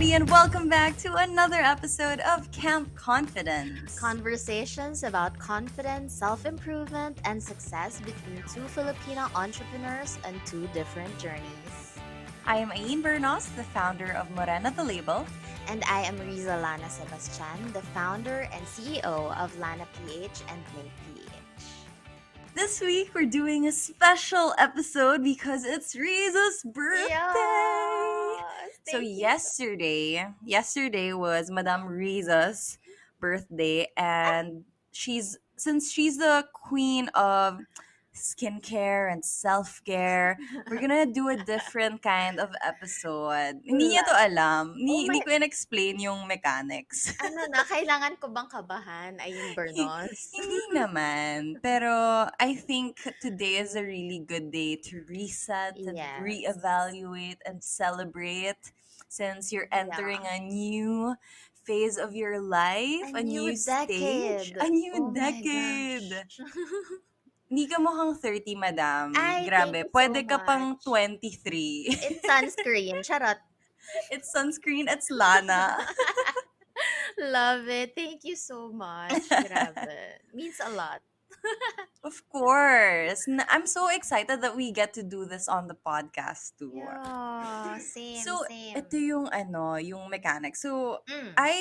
everybody, and welcome back to another episode of Camp Confidence. Conversations about confidence, self improvement, and success between two Filipino entrepreneurs on two different journeys. I am Bernos, the founder of Morena the Label. And I am Rizza LANA-SEBASTIAN, the founder and CEO of LANA.ph and mink.ph. This week, we're doing a special episode because it's Rizza's birthday. Yes, So thank you. yesterday was Madame Rizza's birthday, and since she's the queen of skincare and self-care, we're gonna do a different kind of episode. Hindi niya to Love. alam. Oh Hindi my, ko in-explain yung mechanics. kailangan ko bang kabahan? Ayun, Bernos. Hindi naman. Pero I think today is a really good day to reset and Yes. reevaluate and celebrate since you're entering Yeah. a new phase of your life, A a new new stage, decade. a new Oh my decade. gosh. Hindi ka mukhang 30, madam. Ay, thank Grabe. you so Pwede ka pang much. 23. It's sunscreen. Charot. It's sunscreen, it's Lana. Love it. Thank you so much. Grabe. Means a lot. Of course. I'm so excited that we get to do this on the podcast too. Yeah, same, So, ito same. yung mechanics. So, Mm. I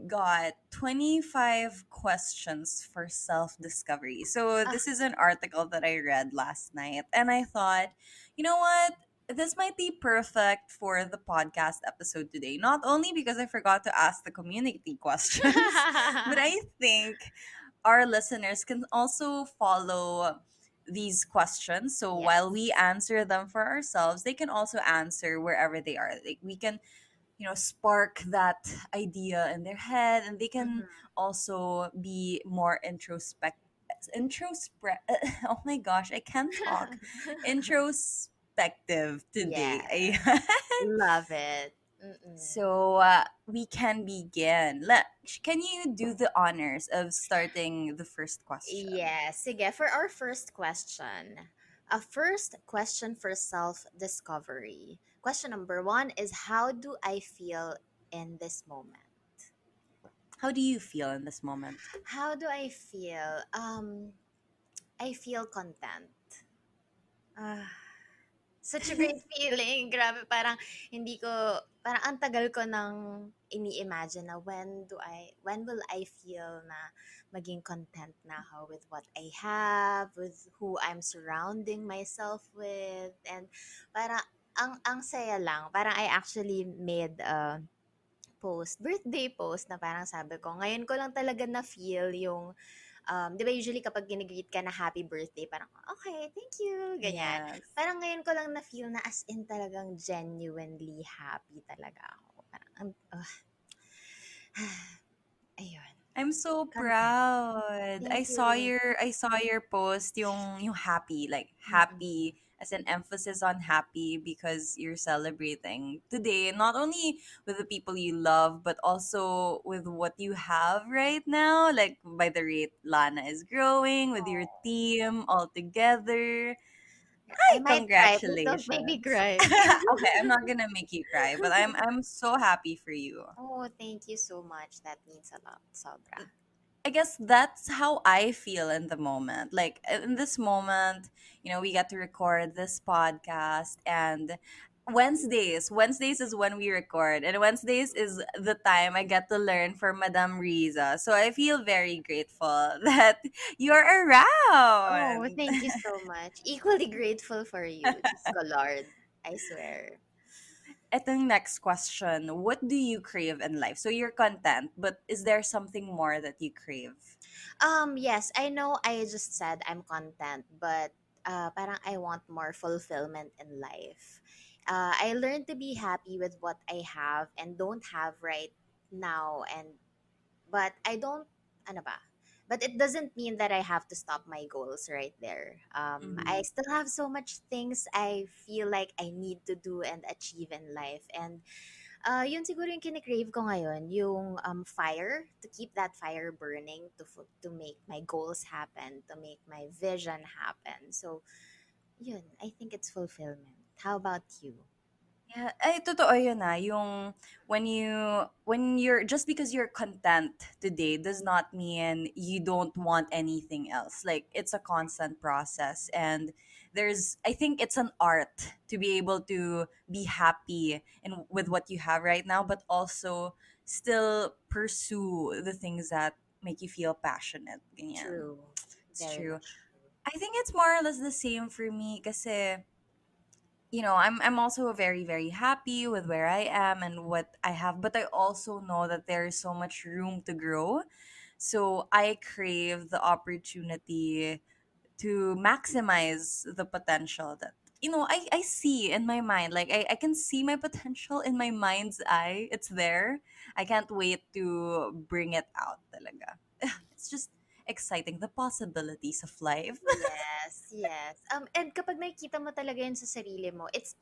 got 25 questions for self-discovery. So, Ah, this is an article that I read last night, and I thought, you know what? This might be perfect for the podcast episode today. Not only because I forgot to ask the community questions, but I think our listeners can also follow these questions. So while yes. we answer them for ourselves, they can also answer wherever they are. Like we can, spark that idea in their head, and they can Mhm. also be more introspect oh my gosh, I can't talk. Introspective today. Yes. Ayan. Love it. Mm-mm. So we can begin. Can you do the honors of starting the first question? Yes. Sige, for our first question, a first question for self-discovery. Question number one is, how do I feel in this moment? How do you feel in this moment? How do I feel? I feel content. Ah, such a great feeling. Grabe, parang hindi ko, parang ang tagal ko nang ini-imagine na when will I feel na maging content na ako with what I have, with who I'm surrounding myself with, and parang ang saya lang. Parang I actually made a birthday post na parang sabi ko, ngayon ko lang talaga na feel yung, di ba usually kapag ginigreet ka na happy birthday, parang, okay, thank you, ganyan. Yes. Parang ngayon ko lang na feel na as in talagang genuinely happy talaga ako. Parang, ayun, I'm so content. proud. Thank you. I saw your post yung happy, like Mm-mm. happy as an emphasis on happy because you're celebrating today not only with the people you love but also with what you have right now, like by the rate Lana is growing with your Oh, team all together. I Hi, might cry. Please don't make me congratulations. cry. Okay, I'm not gonna make you cry, but I'm so happy for you. Oh, thank you so much. That means a lot. Sobra. I guess that's how I feel in the moment. Like in this moment, we get to record this podcast, and Wednesdays is when we record, and Wednesdays is the time I get to learn from Madame Riza. So I feel very grateful that you're Oh, around. thank you so much. Equally grateful for you, just Lord. I swear. Etong next question, what do you crave in life? So you're content, but is there something more that you crave? Yes, I know I just said I'm content, but parang I want more fulfillment in life. I learned to be happy with what I have and don't have right now, but I don't, ano ba? But it doesn't mean that I have to stop my goals right there. I Mm-hmm. still have so much things I feel like I need to do and achieve in life. And yun siguro yung kine-crave ko ngayon, yung fire, to keep that fire burning, to make my goals happen, to make my vision happen. So, yun, I think it's fulfillment. How about you? Yeah, ay totoo yun yung when you're just because you're content today does not mean you don't want anything else. Like it's a constant process, and I think it's an art to be able to be happy and with what you have right now, but also still pursue the things that make you feel passionate. Ganyan. True. It's Very true. much true. I think it's more or less the same for me kasi I'm also very very happy with where I am and what I have, but I also know that there is so much room to grow. So I crave the opportunity to maximize the potential that I see in my mind. Like I can see my potential in my mind's eye. It's there. I can't wait to bring it out talaga. It's just exciting, the possibilities of life. Yes, yes. And kapag nakikita mo talaga yun sa sarili mo, it's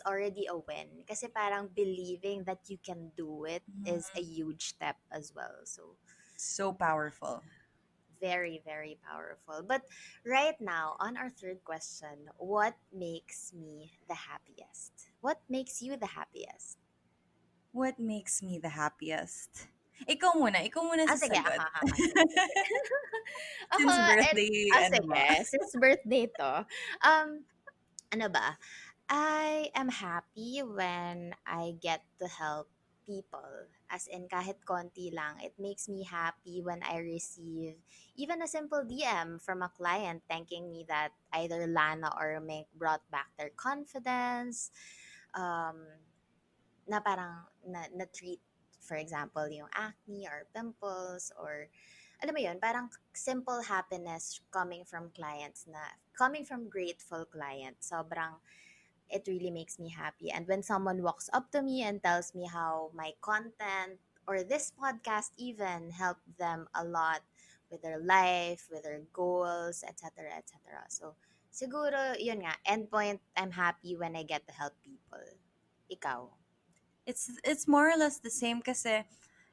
already a win. Kasi parang believing that you can do it is a Mhm. huge step as well. So, So powerful. very, very powerful. But right now, on our third question, what makes me the happiest? What makes you the happiest? What makes me the happiest? Ikaw muna Ah, sa sige. sagot. Sige, sige. Ako, Since birthday, ano mo? sige. Since birthday to, ano ba? I am happy when I get to help people. As in, kahit konti lang, it makes me happy when I receive even a simple DM from a client thanking me that either Lana or Mink brought back their confidence. Um, na parang na-treat, for example, yung acne or pimples or alam mo yun, parang simple happiness coming from grateful clients. Sobrang it really makes me happy. And when someone walks up to me and tells me how my content or this podcast even helped them a lot with their life, with their goals, etc., etc. So, siguro, yun nga, endpoint, I'm happy when I get to help people. Ikaw? It's more or less the same kasi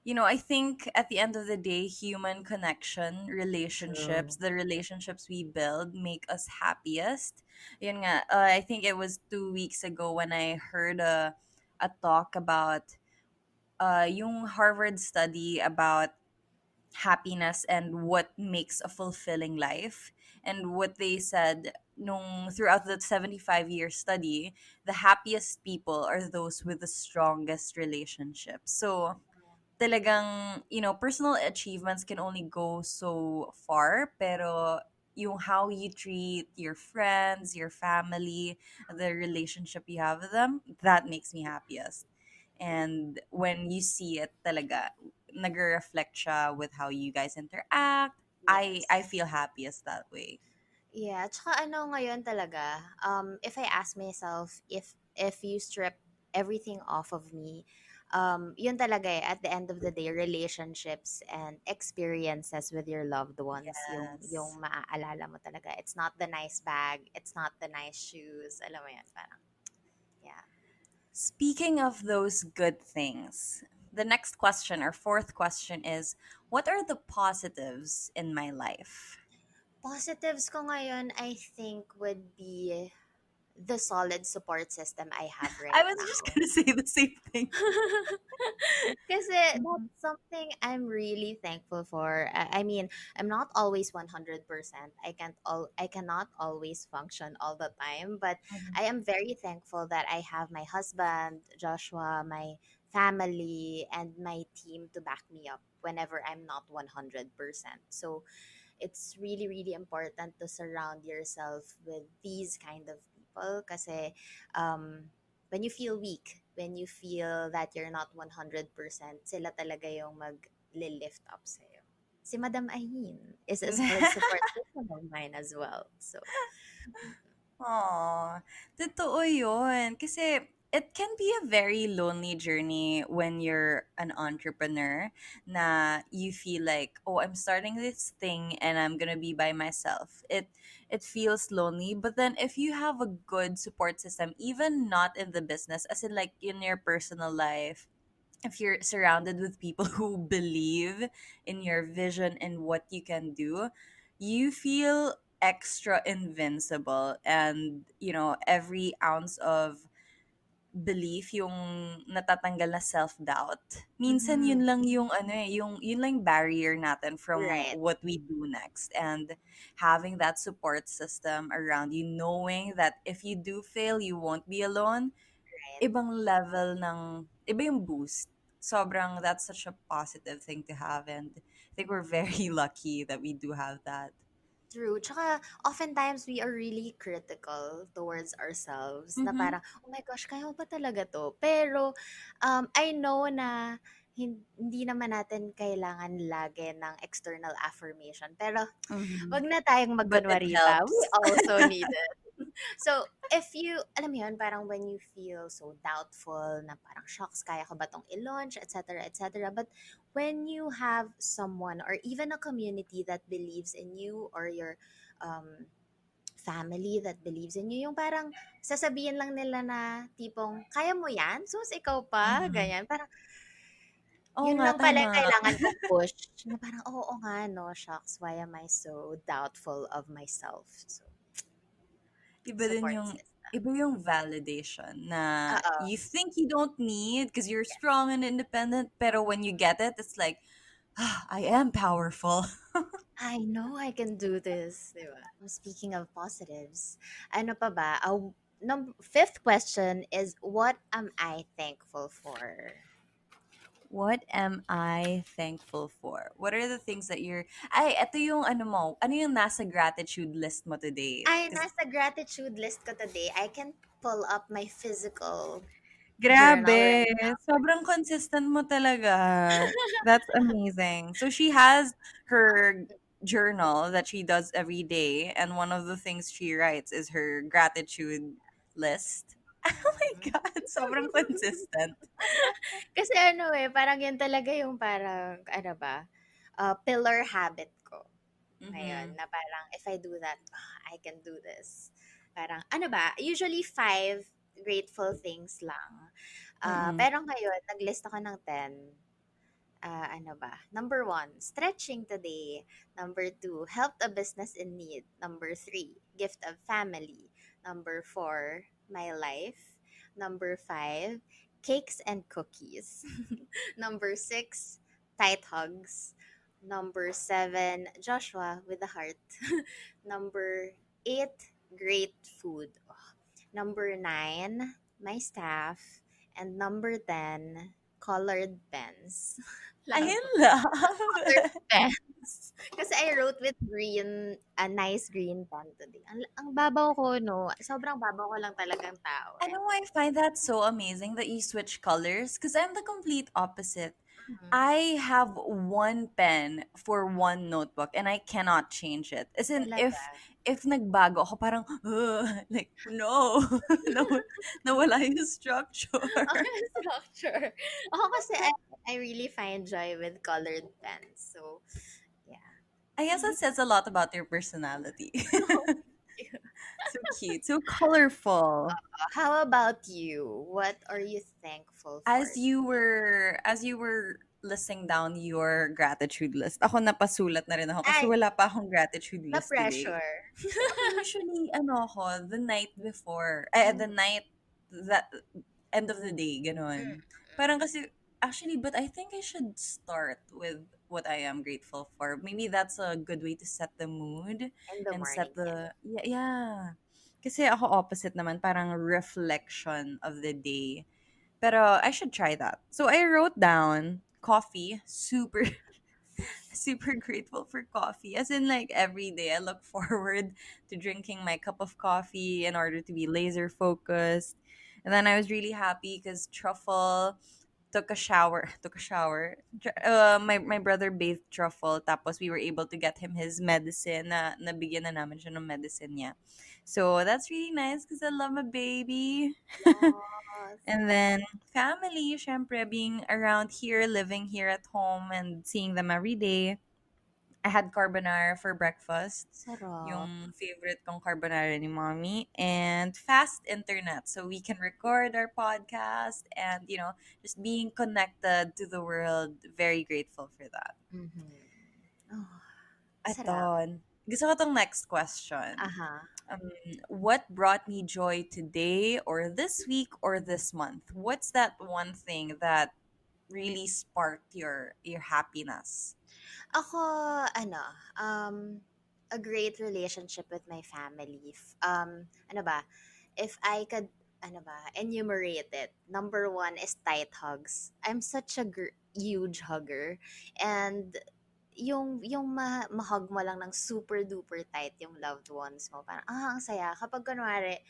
I think at the end of the day, human connection, True. the relationships we build make us happiest. Yun nga, I think it was 2 weeks ago when I heard a talk about yung Harvard study about happiness and what makes a fulfilling life. And what they said throughout the 75-year study, the happiest people are those with the strongest relationships. So talagang, personal achievements can only go so far, pero yung how you treat your friends, your family, the relationship you have with them, that makes me happiest. And when you see it talaga, nag-reflect siya with how you guys interact, I Yes. feel happiest that way. Yeah, tsaka ano ngayon talaga, if I ask myself if you strip everything off of me, yun talaga at the end of the day, relationships and experiences with your loved ones, yung Yes. maaalala mo talaga. It's not the nice bag, it's not the nice shoes, alam mo yun, parang, yeah. Speaking of those good things, the next question, our fourth question is, what are the positives in my life? Positives ko ngayon, I think, would be the solid support system I have I right was just now. gonna say the same thing. Kasi Mhm. that's something I'm really thankful for. I mean, I'm not always 100%. I cannot always function all the time, but Mhm. I am very thankful that I have my husband, Joshua, my family, and my team to back me up whenever I'm not 100%. So, it's really really important to surround yourself with these kind of people kasi um when you feel weak, when you feel that you're not 100%, sila talaga yung mag-lift up sa'yo. Si Madam Ahin is a solid support system of mine as well. So, Aw, totoo yun. Kasi it can be a very lonely journey when you're an entrepreneur na you feel like, oh, I'm starting this thing and I'm gonna be by myself. It feels lonely, but then if you have a good support system, even not in the business, as in like in your personal life, if you're surrounded with people who believe in your vision and what you can do, you feel extra invincible. And, every ounce of belief, yung natatanggal na self-doubt, minsan Mhm. yun lang yung ano eh, yung yun lang yung barrier natin from Right, what we do next. And having that support system around you, knowing that if you do fail, you won't be alone, right. ibang level ng, iba yung boost. Sobrang, that's such a positive thing to have. And I think we're very lucky that we do have that. True. Tsaka, oftentimes, we are really critical towards ourselves na Mm-hmm. parang, oh my gosh, kaya ko ba talaga to? Pero, I know na hindi naman natin kailangan lagi ng external affirmation. Pero, Mm-hmm. wag na tayong But it magkunwari pa. We helps. also need it. So, if you, alam mo yun, parang when you feel so doubtful na parang shocks, kaya ko ba tong i-launch, etc., etc. But when you have someone or even a community that believes in you or your um, family that believes in you, yung parang sasabihin lang nila na tipong, kaya mo yan? Sus, ikaw pa? Mm-hmm. Ganyan. Parang, Oo yun nga, lang pala tama. yung kailangan kong push. Na parang, oo nga, no, shucks, why am I so doubtful of myself? So, Iba din support yung, system. iba yung validation na Oo. you think you don't need because you're strong and independent, pero when you get it, it's like, ah, I am powerful. I know I can do this, 'di ba? Speaking of positives, ano pa ba? Fifth question is, what am I thankful for? What am I thankful for? What are the things that you're... Ay, ito yung ano mo. Ano yung nasa gratitude list mo today? Ay, Because nasa gratitude list ko today. I can pull up my physical journal grabe, right now. sobrang consistent mo talaga. That's amazing. So she has her journal that she does every day, and one of the things she writes is her gratitude list. Oh my Mhm. god, sobrang consistent. Kasi ano eh, parang yan talaga yung parang, ano ba, pillar habit ko. Ngayon, Mhm. na parang if I do that, I can do this. Parang, ano ba, usually five grateful things lang. Mm. Pero ngayon, naglist ako ng 10. Ano ba? Number one, stretching today. Number two, helped a business in need. Number three, gift of family. Number four, my life. Number five, cakes and cookies. Number six, tight hugs. Number seven, Joshua with a heart. Number eight, great food. Number nine, my staff. And number 10, colored pens. I Love colored love it. pens. Kasi I wrote with green, a nice green pen today. Ang babaw ko, no? Sobrang babaw ko lang talagang tao. I And, know, I find that so amazing that you switch colors because I'm the complete opposite. mm, I have one pen for one notebook and I cannot change it. As in, talaga. if nagbago ako, parang, like, no, no, nawala yung structure. Ang structure. Ako kasi, I really find joy with colored pens. So, yeah. I guess that says a lot about your personality. So cute, so colorful. How about you? What are you thankful for today? As you were listing down your gratitude list, ako napasulat na rin ako kasi Ay, wala pa akong gratitude na list today. pressure. Kasi ako usually, ano ako, the night before, the Mm, night, that, end of the day, mm, ganun. Parang kasi, actually, but I think I should start with what I am grateful for. Maybe that's a good way to set the mood in the and morning, set yes. the, yeah, yeah. Kasi ako opposite naman, parang reflection of the day. Pero I should try that. So I wrote down coffee, super super grateful for coffee. As in, like, every day I look forward to drinking my cup of coffee in order to be laser focused. And then I was really happy because Truffle took a shower. Took a shower. My brother bathed Truffle. Tapos we were able to get him his medicine. Nabigyan na namin siya ng medicine niya. So that's really nice because I love my baby. Yes. And then family, syempre, being around here, living here at home and seeing them every day. I had carbonara for breakfast. Sarap. Yung favorite kong carbonara ni mommy. And fast internet. So we can record our podcast and, just being connected to the world. Very grateful for that. Mhm. Oh, sarap. Aton. Gusto ko tong next question. Aha. Um, what brought me joy today or this week or this month? What's that one thing that really sparked your happiness? Ako, ano, um, a great relationship with my family. Ano ba, if I could, ano ba, enumerate it, number one is tight hugs. I'm such a huge hugger. And mahug mo lang ng super duper tight yung loved ones mo. Parang, ang saya. Kapag kunwari,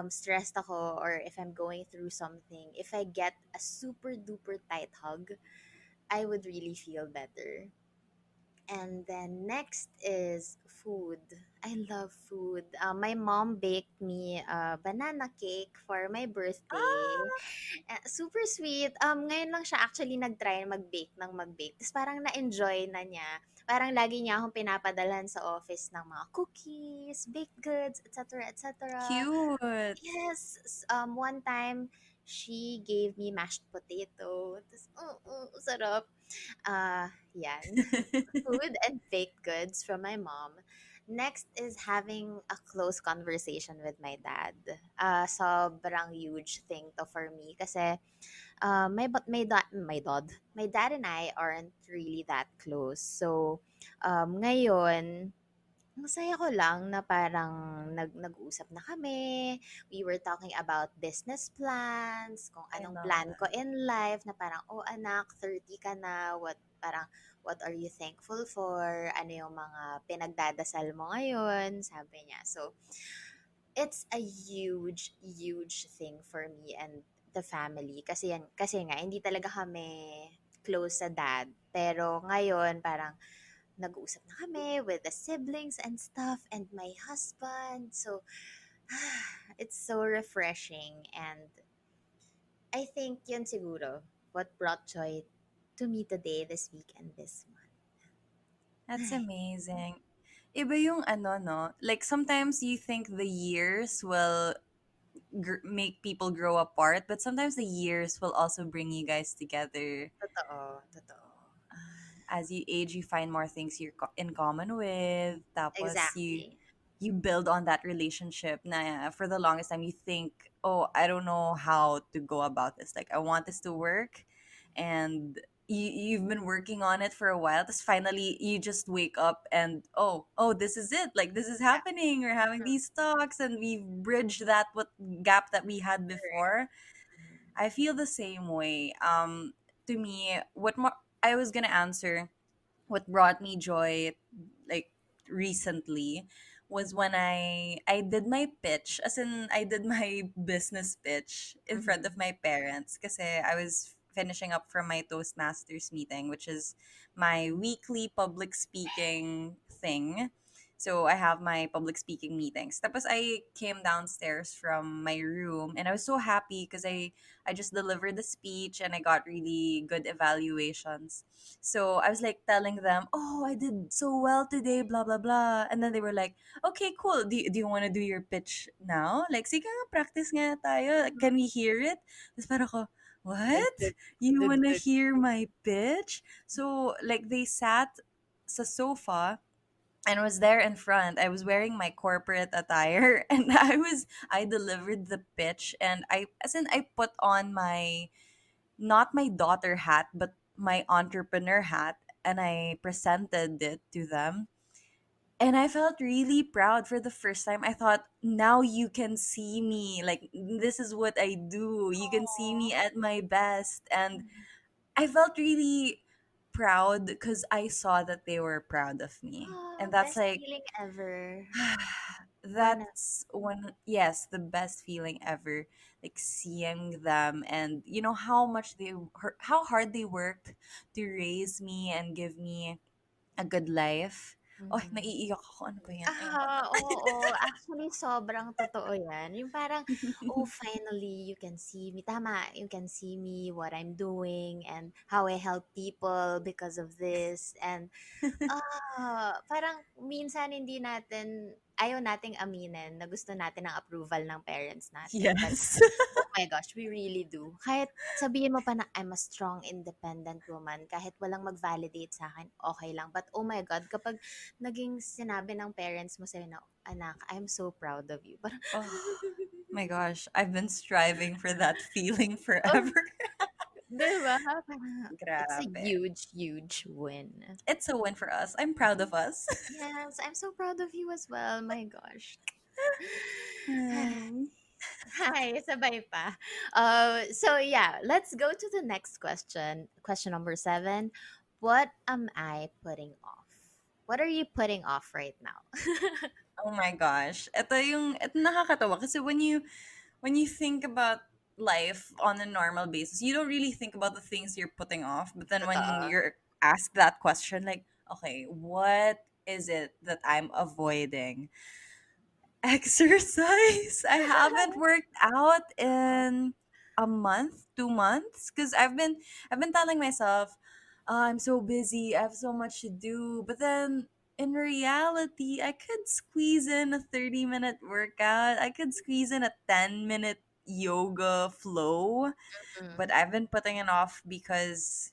stressed ako or if I'm going through something, if I get a super duper tight hug, I would really feel better. And then next is food. I love food. My mom baked me a banana cake for my birthday. Ah, Super sweet. Ngayon lang siya actually nag-try mag-bake ng mag-bake. Tapos parang na-enjoy na niya. Parang lagi niya akong pinapadalhan sa office ng mga cookies, baked goods, etc. etc. cute. Yes, one time she gave me mashed potato. Tapos, sarap. Yan. Food and baked goods from my mom. Next is having a close conversation with my dad. Sobrang huge thing to for me kasi my dad and I aren't really that close. So ngayon masaya ko lang na parang nag-uusap na kami. We were talking about business plans, kung I anong love plan ko that. in life, na parang, oh anak, 30 ka na, what are you thankful for? Ano yung mga pinagdadasal mo ngayon? Sabi niya. So, it's a huge, huge thing for me and the family. Kasi nga, hindi talaga kami close sa dad. Pero ngayon, parang nag-uusap na kami with the siblings and stuff and my husband. So, it's so refreshing. And I think yun siguro what brought joy to me today, this week, and this month. That's amazing. Iba yung ano, no? Like, sometimes you think the years will make people grow apart, but sometimes the years will also bring you guys together. Totoo, totoo. As you age, you find more things you're in common with. Tapos Exactly. you build on that relationship na for the longest time you think, oh, I don't know how to go about this. Like, I want this to work, and you've been working on it for a while. Just finally you just wake up and, oh, this is it. Like, this is Yeah. happening. We're having Mm, these talks and we've bridged that what gap that we had correct. before. Mhm. I feel the same way. To me, what more I was gonna answer, what brought me joy, like, recently, was when I did my pitch, as in I did my business pitch in front Mhm. of my parents, kasi I was finishing up from my Toastmasters meeting, which is my weekly public speaking thing. So I have my public speaking meetings. Tapos I came downstairs from my room and I was so happy because I just delivered the speech and I got really good evaluations. So I was like telling them, "Oh, I did so well today, blah blah blah." And then they were like, "Okay, cool. Do you want to do your pitch now? Like, sige nga, practice nga tayo. Like, can we hear it?" Tapos parang ako, Dug, "What? dug, You dug, want to dug. hear my pitch?" So like they sat sa sofa and was there in front. I was wearing my corporate attire and I delivered the pitch, and I as in I put on my, not my daughter hat, but my entrepreneur hat, and I presented it to them. And I felt really proud for the first time. I thought, now you can see me. Like, this is what I do. You can see me Aw. at my best. And Mhm. I felt really proud because I saw that they were proud of me. And that's Best like, feeling ever. One of, that's one, yes, the best feeling ever, like seeing them, and you know how much how hard they worked to raise me and give me a good life. Oh, mhm. naiiyak ako. Ano ba yan? Ayoko na. Oo. Actually, sobrang totoo yan. Yung parang, oh, finally, you can see me. Tama, you can see me, what I'm doing, and how I help people because of this. And parang minsan ayaw nating aminin na gusto natin ng approval ng parents natin. But Yes. oh my gosh, we really do. Kahit sabihin mo pa na I'm a strong, independent woman, kahit walang mag-validate sa akin, okay lang. But oh my God, kapag naging sinabi ng parents mo sa'yo na, anak, I'm so proud of you. Parang, Oh my gosh, I've been striving for that feeling oh, forever. di ba? Parang, it's a Grabe. huge, huge win. It's a win for us. I'm proud of us. Yes, I'm so proud of you as well. My gosh. Hmm. Hi, sabay pa. So yeah, let's go to the next question. Question number 7. What am I putting off? What are you putting off right now? Oh my gosh. Ito nakakatawa kasi when you think about life on a normal basis, you don't really think about the things you're putting off. But then when Totoo. you're asked that question, like, okay, what is it that I'm avoiding? Exercise. I haven't worked out in a month, 2 months, because I've been telling myself, oh, I'm so busy, I have so much to do. But then in reality, I could squeeze in a 30-minute workout. I could squeeze in a 10-minute yoga flow, but Mm. I've been putting it off because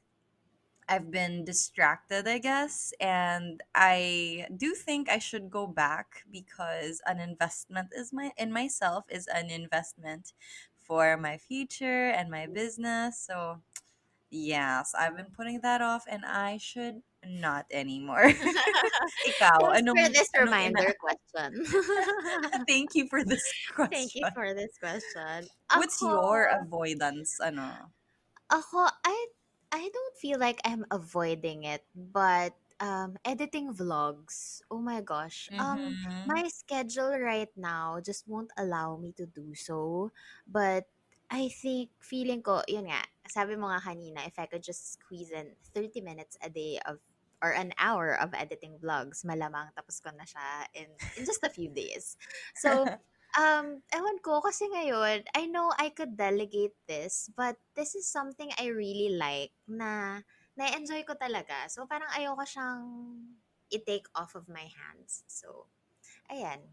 I've been distracted, I guess, and I do think I should go back because an investment is my in myself is an investment for my future and my business. So, yes, I've been putting that off and I should not anymore. Ikaw, Thanks for anong this anong ina reminder question. Thank you for this Thank you question. for this question. What's your avoidance I don't feel like I'm avoiding it, but editing vlogs. Oh my gosh. Mhm. My schedule right now just won't allow me to do so. But I think feeling ko, yun nga, sabi mo nga kanina, if I could just squeeze in 30 minutes a day of or an hour of editing vlogs, malamang tapos ko na siya in just a few days. So, ewan ko kasi ngayon, I know I could delegate this, but this is something I really like na-enjoy ko talaga. So parang ayoko siyang i-take off of my hands. So, ayan.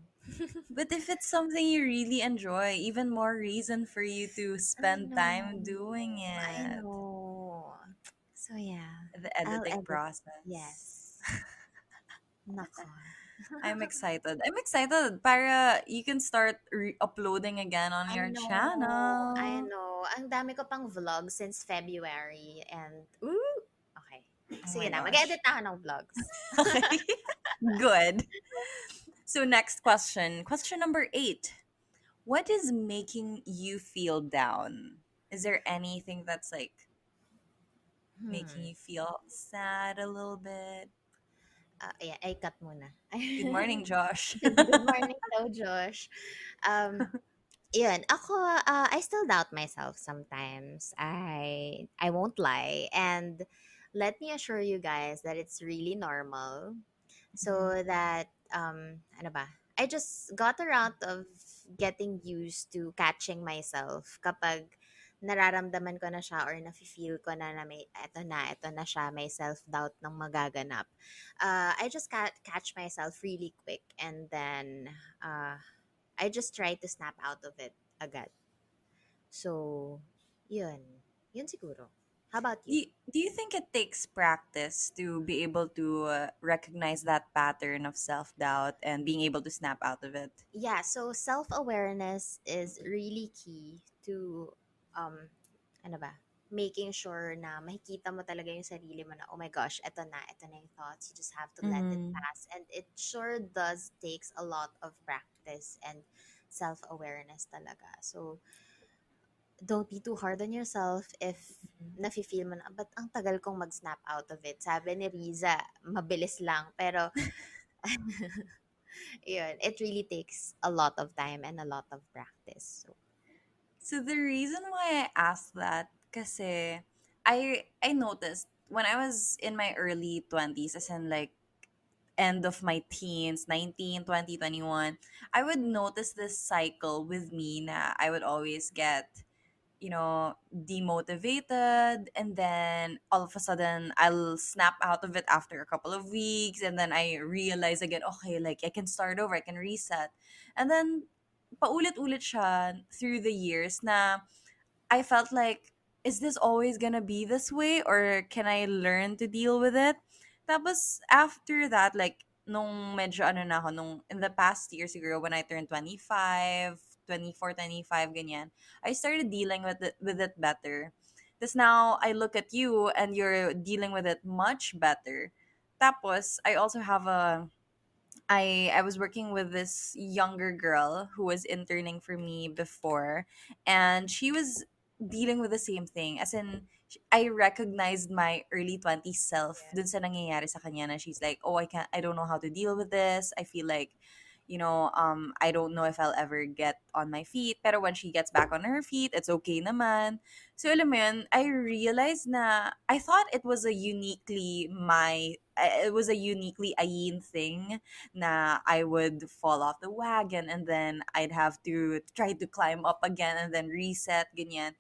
But if it's something you really enjoy, even more reason for you to I spend know. time doing I it. know. So yeah, The I'll editing edit. process. Yes. Nako. I'm excited. I'm excited para you can start uploading again on I your know. I channel. know. Ang dami ko pang vlog since February and ooh, okay. Oh Sige my na, gosh. mag-edit na ako ng vlogs. Okay. Good. So next question. Question number 8. What is making you feel down? Is there anything that's like making Hmm. you feel sad a little bit? Ayan, ay cut muna. Good morning, Josh. Good morning daw, Josh. Um, Yun, ako, I still doubt myself sometimes. I won't lie. And let me assure you guys that it's really normal. Mhm. So that, ano ba, I just got around of getting used to catching myself kapag nararamdaman ko na siya or nafe-feel ko na may, eto na siya, may self-doubt ng magaganap. I just catch myself really quick and then, uh, I just try to snap out of it agad. So, yun. Yun siguro. How about you? Do you think it takes practice to be able to recognize that pattern of self doubt and being able to snap out of it? Yeah, so self-awareness is really key to ano ba? Making sure na makikita mo talaga yung sarili mo na, oh my gosh, eto na yung thoughts. You just have to let it Mm. pass. And it sure does takes a lot of practice and self-awareness talaga. So, don't be too hard on yourself if nafe-feel mo na, ba't ang tagal kong mag-snap out of it? Sabi ni Riza, mabilis lang. Pero, yun, it really takes a lot of time and a lot of practice. So, So the reason why I asked that, kasi I noticed when I was in my early 20s, as in like end of my teens, 19, 20, 21, I would notice this cycle with me na I would always get, demotivated, and then all of a sudden I'll snap out of it after a couple of weeks, and then I realize again, okay, like I can start over, I can reset. And then paulit-ulit siya through the years na I felt like, is this always gonna be this way, or can I learn to deal with it? Tapos after that, like nung medyo ano na ako, nung in the past year siguro when I turned 25, 24, 25 ganyan, I started dealing with it better. Because now I look at you and you're dealing with it much better. Tapos I also have a I was working with this younger girl who was interning for me before, and she was dealing with the same thing. As in, I recognized my early 20s self dun sa nangyayari sa kanya na she's like, "Oh, I don't know how to deal with this. I feel like, I don't know if I'll ever get on my feet. Pero when she gets back on her feet, it's okay naman." So, alam mo yun, I realized na I thought it was a uniquely Ayin thing na I would fall off the wagon and then I'd have to try to climb up again and then reset, ganyan.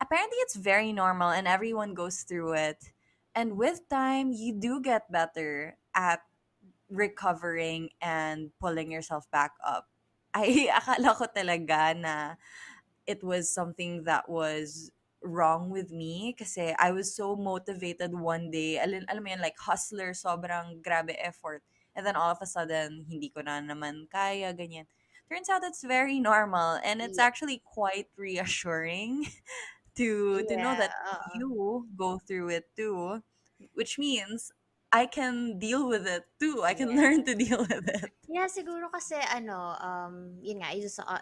Apparently, it's very normal and everyone goes through it. And with time, you do get better at recovering and pulling yourself back up. Ay, akala ko talaga na it was something that was wrong with me kasi I was so motivated one day. Alam mo yun, like hustler, sobrang grabe effort. And then all of a sudden, hindi ko na naman kaya, ganyan. Turns out it's very normal and it's Yeah. actually quite reassuring to know Yeah. that you go through it too, which means I can deal with it too. I can Yeah. learn to deal with it. Yeah, siguro kasi ano, yun nga,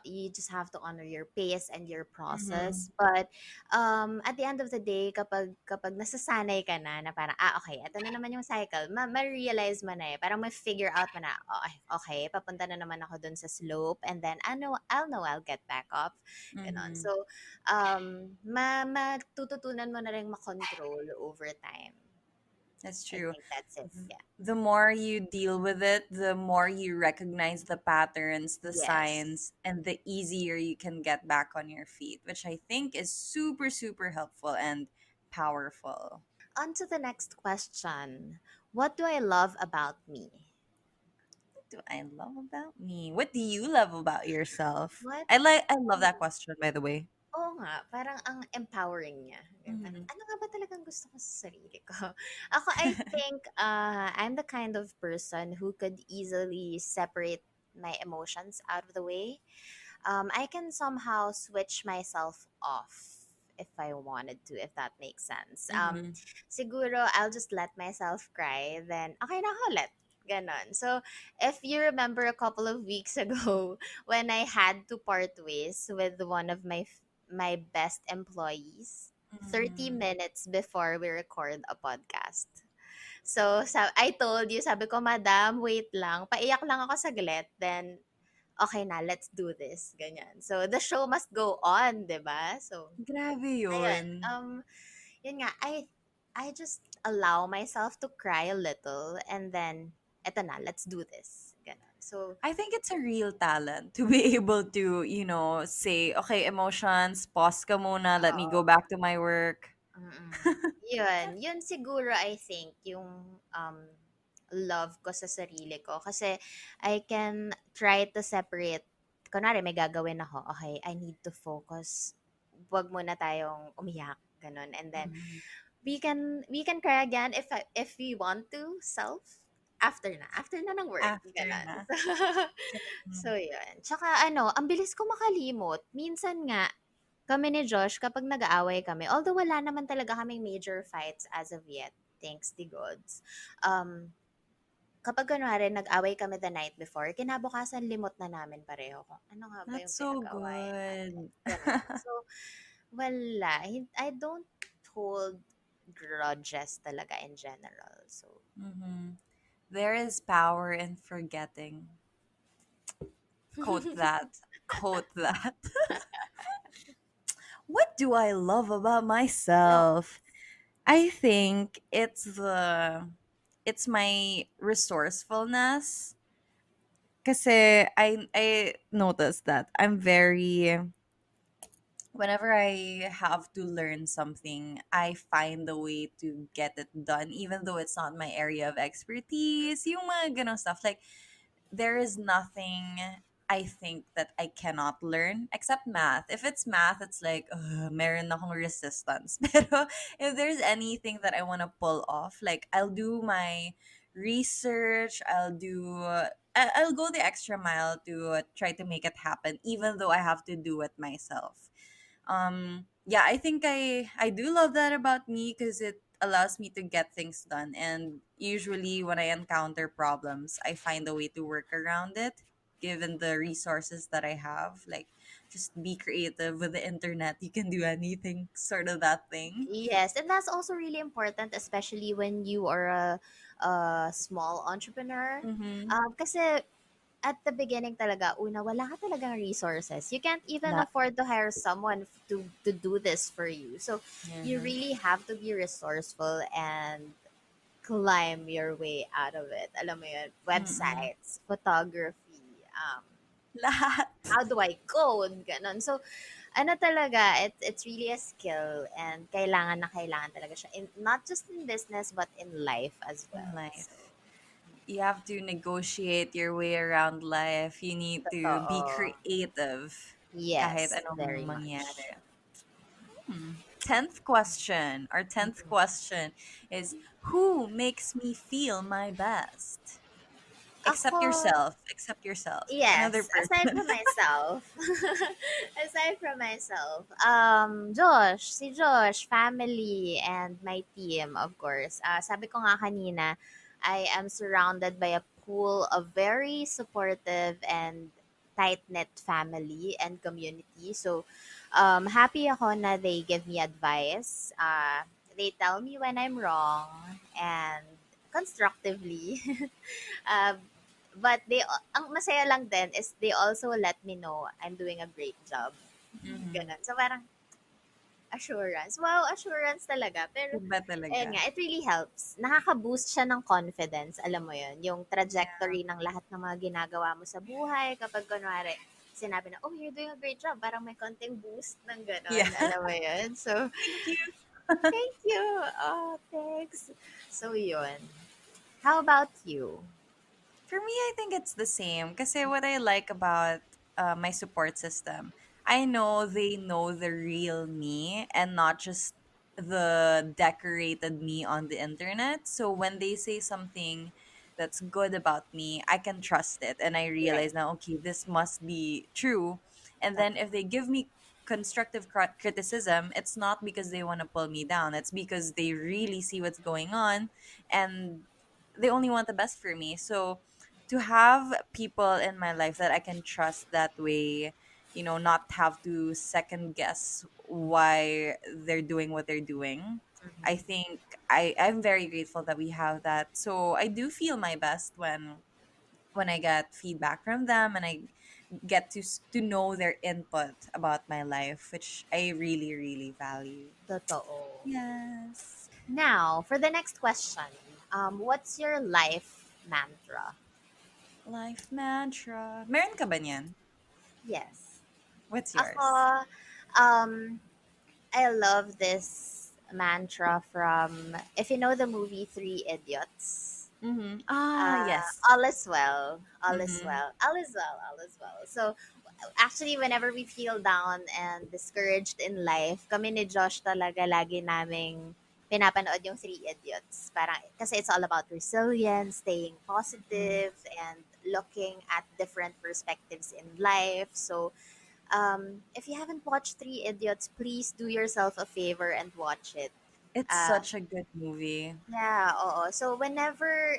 you just have to honor your pace and your Mm-hmm. process. But at the end of the day, kapag nasasanay ka na parang okay, ito na naman yung cycle. Ma-realize mo na eh. Parang ma-figure out mo na, okay, okay, papunta na naman ako dun sa slope, and then I'll know I'll get back up. Ganon. Mm-hmm. So matututunan mo na rin makontrol over time. That's I true. think that's it. Yeah. The more you deal with it, the more you recognize the patterns, the Yes. signs, and the easier you can get back on your feet, which I think is super, super helpful and powerful. On to the next question. What do I love about me? What do I love about me? What do you love about yourself? What? I love that question, by the way. Oo nga, parang ang empowering niya. Parang, Mm-hmm. ano nga ba talagang gusto ko sa sarili ko? Ako, I think I'm the kind of person who could easily separate my emotions out of the way. I can somehow switch myself off if I wanted to, if that makes sense. Mm-hmm. Siguro, I'll just let myself cry, then, okay na ako ulit. Ganon. So, if you remember a couple of weeks ago, when I had to part ways with one of my best employees, 30 Mm-hmm. minutes before we record a podcast. So, I told you, sabi ko, Madam, wait lang. Paiyak lang ako saglit. Then, okay na, let's do this. Ganyan. So, the show must go on, di ba? So, Grabe ayun. yun. Yun nga, I just allow myself to cry a little, and then, eto na, let's do this. Ganon. So, I think it's a real talent to be able to, say, okay, emotions, pause ka muna, let me go oo. back to my work. Yun siguro I think yung love ko sa sarili ko kasi I can try to separate. Kunwari may gagawin ako, okay, I need to focus. Wag muna tayong umiyak, ganun. And then Mhm. we can cry again if we want to, after na ng work, After ganun. na. So Mhm. yun. Tsaka ano, ang bilis ko makalimot. Minsan nga, kami ni Josh, kapag nag-aaway kami, although wala naman talaga kaming major fights as of yet, thanks the gods, kapag kunwari nag-away kami the night before, kinabukasan limot na namin pareho kung ano nga ba That's yung so pinag-awayan natin. good. Ganon. So, wala. I don't hold grudges talaga in general. So, Hmm. There is power in forgetting. Quote that. Quote that. What do I love about no. myself? I think it's my resourcefulness. Kasi I noticed that I'm very whenever I have to learn something, I find a way to get it done, even though it's not my area of expertise. Yung mga ganong stuff. Like, there is nothing. I think that I cannot learn except math. If it's math, it's like, meron akong resistance. Pero if there's anything that I want to pull off, like I'll do my research, I'll go the extra mile to try to make it happen, even though I have to do it myself. Yeah, I think I do love that about me because it allows me to get things done. And usually when I encounter problems, I find a way to work around it given the resources that I have. Like, just be creative with the internet, you can do anything, sort of that thing. Yes, and that's also really important, especially when you are a small entrepreneur. Mm-hmm. Kasi at the beginning talaga, una, wala ka talagang resources. You can't even That. afford to hire someone to do this for you. So you Mm-hmm. really have to be resourceful and climb your way out of it. Alam mo yun, Mm-mm. websites, photography, Lahat. how do I code, ganon. So, ano talaga, it's really a skill and kailangan talaga siya. Not just in business, but in life as In well. So, life, you have to negotiate your way around life. You need to be totoo. creative kahit Yes, anong very much. mangyari. 10th question. Our 10th question is, who makes me feel my best? Ako, Except yourself. Another yes, aside person. from myself, aside from myself, Josh, si Josh, family, and my team, of course. Sabi ko nga kanina, I am surrounded by a pool of very supportive and tight-knit family and community. So, happy ako na they give me advice. They tell me when I'm wrong and constructively. uh, but ang masaya lang din is they also let me know I'm doing a great job. Mhm. Ganun. So parang assurance. Wow, assurance talaga. Pero, Iba talaga. ayun nga, it really helps. Nakaka-boost siya ng confidence. Alam mo yun, yung Yeah. trajectory ng lahat ng mga ginagawa mo sa buhay. Kapag kunwari, sinabi na, oh, you're doing a great job. Parang may konting boost ng Yeah. gano'n. Alam mo yun? So, Thank you. thank you. Oh, thanks. So, yun. How about you? For me, I think it's the same. Kasi what I like about my support system, I know they know the real me and not just the decorated me on the internet. So when they say something that's good about me, I can trust it. And I Yes. realize now, okay, this must be true. And then if they give me constructive criticism, it's not because they want to pull me down. It's because they really see what's going on and they only want the best for me. So to have people in my life that I can trust that way, not have to second guess why they're doing what they're doing. I Mhm. think I'm very grateful that we have that. So I do feel my best when I get feedback from them and I get to know their input about my life, which I really really value. Totoo. Yes. Now, for the next question, what's your life mantra? Life mantra. Meron ka ba niyan? Yes. What's yours? Ako, I love this mantra from, if you know the movie Three Idiots, Mm-hmm. Ah, yes. all is well, all is Mm-hmm. well, all is well, all is well. So, actually, whenever we feel down and discouraged in life, kami ni Josh talaga lagi naming pinapanood yung Three Idiots. Parang, kasi it's all about resilience, staying Mm-hmm. positive, and looking at different perspectives in life. So, if you haven't watched Three Idiots, please do yourself a favor and watch it. It's Uh, such a good movie. yeah, oo. So, whenever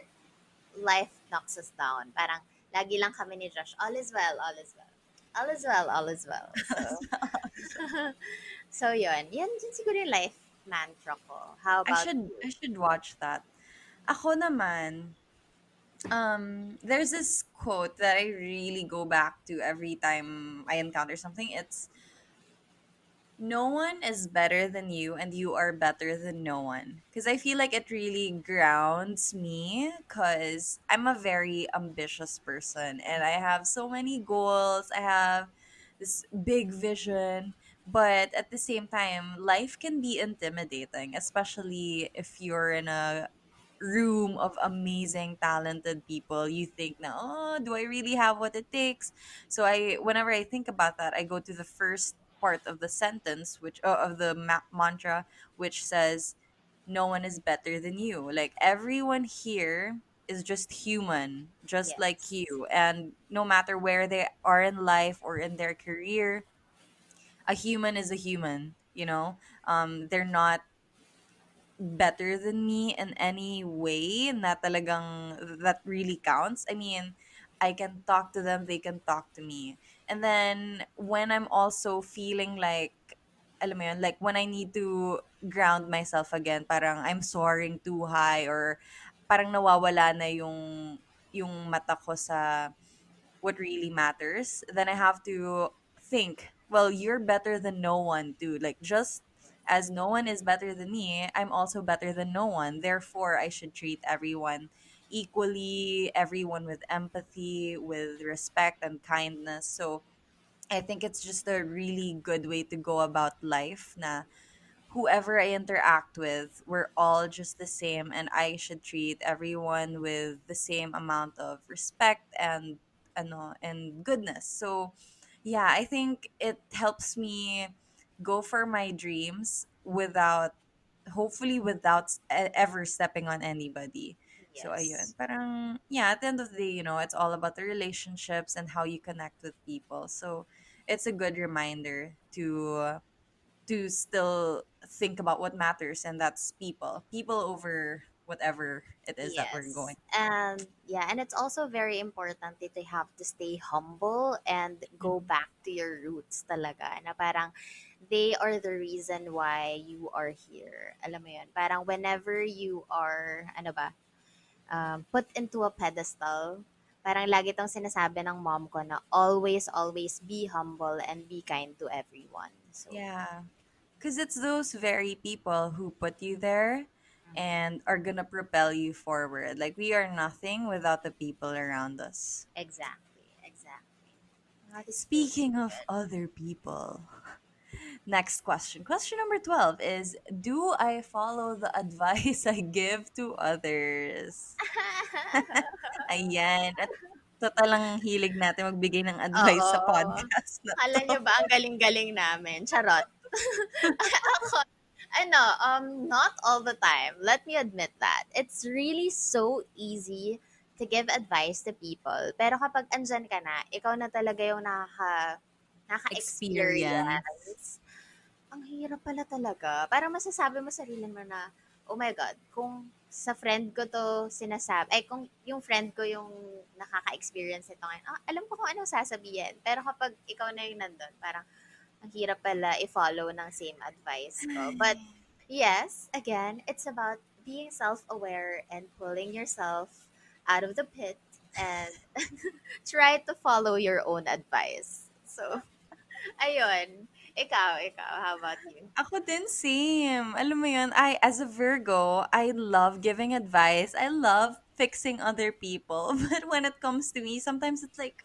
life knocks us down, parang lagi lang kami ni Josh, all is well, all is well. All is well, all is well. So, so yun. Yun siguro yung life mantra ko. How I about should you? I should watch that. Ako naman, there's this quote that I really go back to every time I encounter something. It's, no one is better than you and you are better than no one, because I feel like it really grounds me because I'm a very ambitious person and I have so many goals. I have this big vision, but at the same time life can be intimidating, especially if you're in a room of amazing talented people, you think na, oh, do I really have what it takes? So I whenever I think about that, I go to the first part of the sentence, which of the mantra, which says no one is better than you. Like everyone here is just human, just like Yes. you, and no matter where they are in life or in their career, a human is a human, you know. They're not better than me in any way na talagang that really counts. I mean, I can talk to them, they can talk to me. And then when I'm also feeling like, alam mo yun, like when I need to ground myself again, parang I'm soaring too high or parang nawawala na yung mata ko sa what really matters, then I have to think, well, you're better than no one too. Like just as no one is better than me, I'm also better than no one. Therefore, I should treat everyone equally, everyone with empathy, with respect and kindness. So I think it's just a really good way to go about life na whoever I interact with, we're all just the same, and I should treat everyone with the same amount of respect and and goodness. So, yeah, I think it helps me go for my dreams without hopefully without ever stepping on anybody. So ayun, Yes. parang yeah, at the end of the day, it's all about the relationships and how you connect with people. So it's a good reminder to still think about what matters, and that's people over whatever it is that we're going. Yes. And yeah, and it's also very important that you have to stay humble and go Mhm. back to your roots talaga. Na parang they are the reason why you are here. Alam mo yun? Parang whenever you are, ano ba, put into a pedestal, parang lagi tong sinasabi ng mom ko na always, always be humble and be kind to everyone. So, Yeah, because it's those very people who put you there mhm. and are gonna propel you forward. Like we are nothing without the people around us. Exactly, exactly. That is so Speaking of good. other people, next question. Question number 12 is, do I follow the advice I give to others? Ayan. At total lang hilig natin magbigay ng advice Oo. sa podcast na Akala to. niyo ba ang galing-galing namin? Charot. Ako, ano, not all the time. Let me admit that. It's really so easy to give advice to people. Pero kapag andyan ka na, ikaw na talaga yung Experience. naka-experience. Ang hirap pala talaga. Parang masasabi mo sarili mo na, oh my God, kung sa friend ko to sinasabi, ay kung yung friend ko yung nakaka-experience nito ngayon, alam ko kung anong sasabihin. Pero kapag ikaw na yung nandun, parang ang hirap pala i-follow ng same advice ko. But yes, again, it's about being self-aware and pulling yourself out of the pit and try to follow your own advice. So, ayun. Ikaw, how about you? Ako din, same. Alam mo yun, as a Virgo, I love giving advice. I love fixing other people. But when it comes to me, sometimes it's like,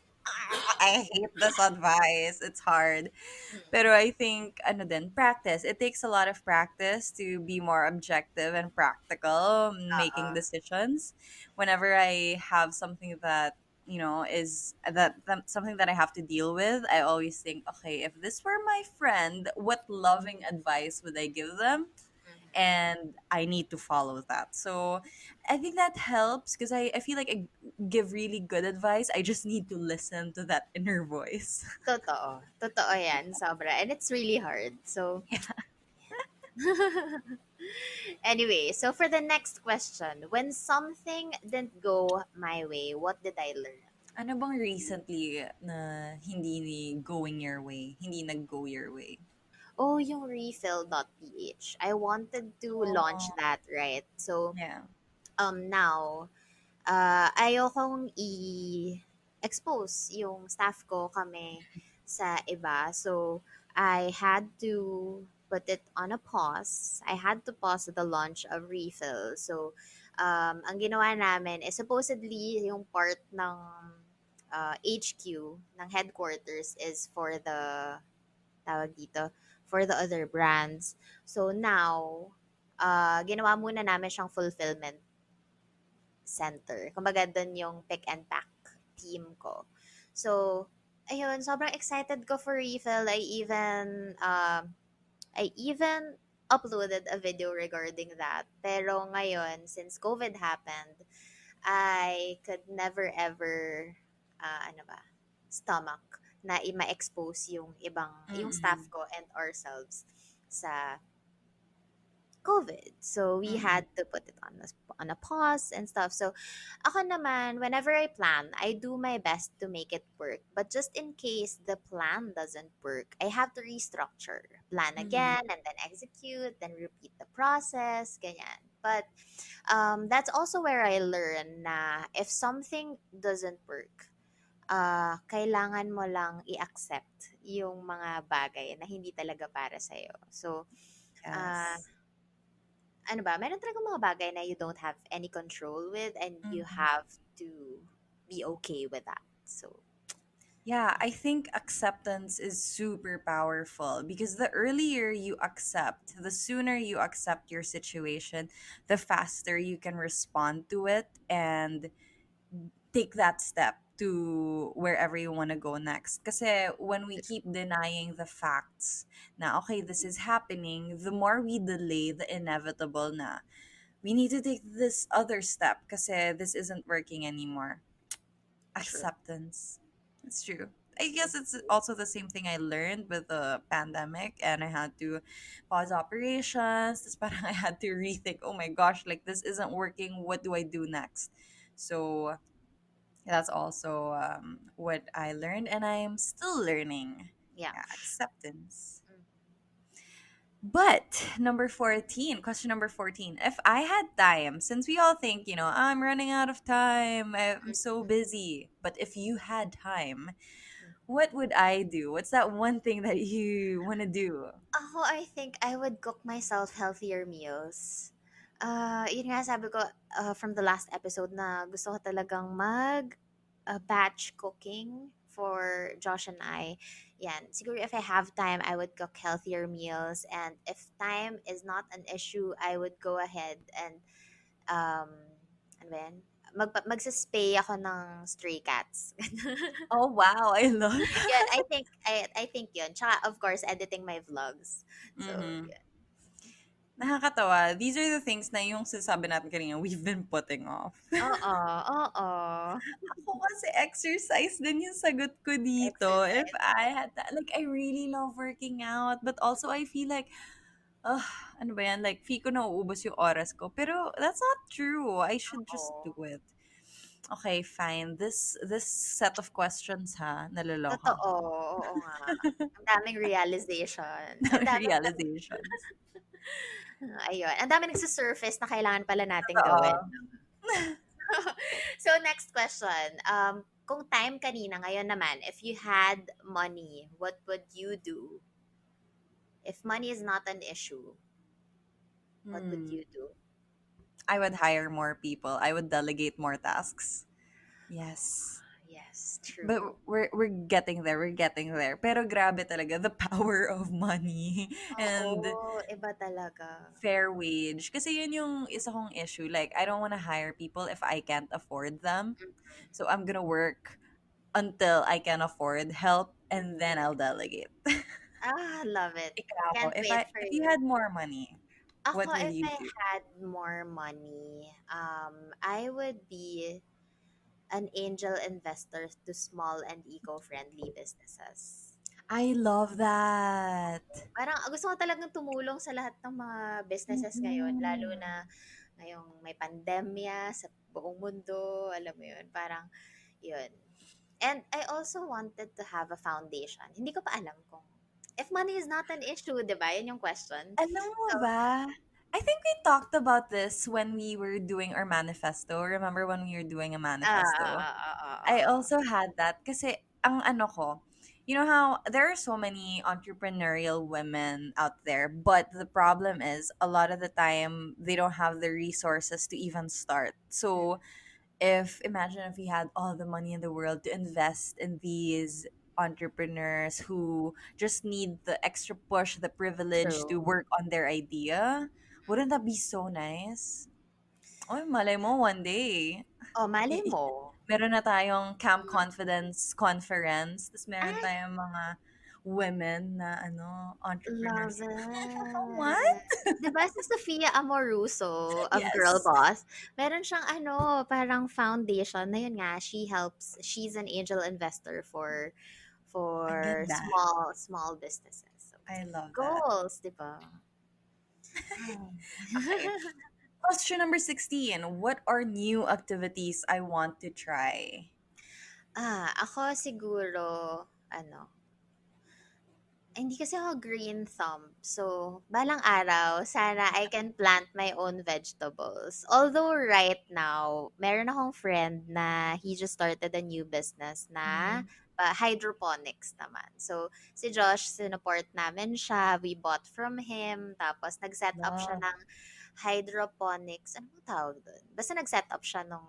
I hate this advice. It's hard. Mm-mm. Pero I think, ano din, practice. It takes a lot of practice to be more objective and practical making Oo. decisions. Whenever I have something that, is that something that I have to deal with, I always think, okay, if this were my friend, what loving advice would I give them? Mhm. And I need to follow that. So I think that helps because I feel like I give really good advice. I just need to listen to that inner voice. Totoo. Totoo yan, sobra. And it's really hard. So, anyway, so for the next question, when something didn't go my way, what did I learn? Ano bang recently na hindi going your way? Hindi nag-go your way? Oh, yung refill.ph. I wanted to launch Oh, that, right? So, yeah. now, ayokong i-expose yung staff ko kami sa iba. So, I had to put it on a pause. I had to pause the launch of Refill. So, ang ginawa namin is supposedly yung part ng HQ, ng headquarters is for the, tawag dito, for the other brands. So, now, ginawa muna namin siyang fulfillment center. Kumbaga, dun yung pick and pack team ko. So, ayun, sobrang excited ko for refill. I even uploaded a video regarding that. Pero ngayon, since COVID happened, I could never ever, ano ba, stomach na ma-expose yung staff Mm-mm. ko and ourselves sa COVID. So we Mm-mm. had to put it on a pause and stuff. So ako naman, whenever I plan, I do my best to make it work. But just in case the plan doesn't work, I have to restructure. Plan Mm-mm. again and then execute, then repeat the process, ganyan. But that's also where I learn na if something doesn't work, kailangan mo lang i-accept yung mga bagay na hindi talaga para sa'yo. So, uh, Yes. ano ba, meron talagang mga bagay na you don't have any control with and you Mm-hmm. have to be okay with that. So, Yeah, I think acceptance is super powerful because the earlier you accept, the sooner you accept your situation, the faster you can respond to it and take that step to wherever you want to go next. Kasi when we keep denying the facts na, okay, this is happening, the more we delay the inevitable na, we need to take this other step kasi this isn't working anymore. true. Acceptance. It's true. I guess it's also the same thing I learned with the pandemic and I had to pause operations. Tapos parang I had to rethink, oh my gosh, like this isn't working. What do I do next? So that's also what I learned and I'm still learning. Yeah. Yeah, acceptance. Mm, But number 14, question number 14. If I had time, since we all think, I'm running out of time, I'm so mm, busy. But if you had time, mm. what would I do? What's that one thing that you want to do? Ako, I think I would cook myself healthier meals. Yun nga sabi ko from the last episode na gusto ko talagang batch cooking for Josh and I. Yan. Siguro if I have time, I would cook healthier meals. And if time is not an issue, I would go ahead and, um, ano ba yan? Magsaspay ako ng stray cats. Oh, wow. I love Yun, I that. think, I think yun. Tsaka, of course, editing my vlogs. So, Mm-hmm. yun. Nakakatawa. These are the things na yung sinasabi natin kanina, we've been putting off. Oo, oo. Ako kasi exercise din yung sagot ko dito. If Exercise. I had that, like, I really love working out. But also, I feel like, ugh, ano ba yan? Like, feel ko nauubos yung oras ko. Pero, that's not true. I should just do Oo. it. Okay, fine. This set of questions, ha? Naloloka Totoo, ko. oo nga. Ang daming realization. Ang daming Realizations. ayun, ang daming nagsu-surface na kailangan pala nating gawin. Totoo. So, next question. Kung time kanina, ngayon naman, if you had money, what would you do? If money is not an issue, what would Hmm. you do? I would hire more people. I would delegate more tasks. Yes. Yes, But true. we're getting there. We're getting there. Pero grabe talaga the power of money and Oo, iba talaga. fair wage. Kasi yun yung isa kong issue. Like, I don't want to hire people if I can't afford them. So I'm gonna work until I can afford help and then I'll delegate. Love it. Ikaw, Can't wait for if you you. had more money, Ako, what would if you I do? had more money, I would be an angel investor to small and eco-friendly businesses. I love that. Parang gusto ko talagang tumulong sa lahat ng mga businesses ngayon, lalo Mm-mm. na ngayong may pandemya sa buong mundo, alam mo yun, parang yun. And I also wanted to have a foundation. Hindi ko pa alam kung if money is not an issue, di ba? Yun yung question. Alam mo So, ba? I think we talked about this when we were doing our manifesto. Remember when we were doing a manifesto? I also had that kasi ang ano ko, you know how there are so many entrepreneurial women out there, but the problem is a lot of the time they don't have the resources to even start. So if imagine if we had all the money in the world to invest in these entrepreneurs who just need the extra push, the privilege to true. work on their idea, wouldn't that be so nice? Oy, malay mo one day. Oh, malay i- i- mo. Meron na tayong Camp Mm. Confidence Conference. Tapos meron Ay, tayong mga women na love entrepreneurs. What? it. 'Di ba si Sofia Amoruso of Girl Yes. Boss, meron siyang parang foundation na yun nga, she's an angel investor Ang for ganda. small businesses. So, I love that. goals, 'di ba? Ay. Okay. Question number 16. What are new activities I want to try? Ako siguro ano, hindi kasi ako green thumb. So, balang araw, sana I can plant my own vegetables. Although right now, meron akong friend na he just started a new business na Mm, hydroponics naman. So, si Josh, sinuport namin siya. We bought from him. Tapos, nag-set up siya love. ng hydroponics. Ano mo tawag doon? Basta nag-set up siya ng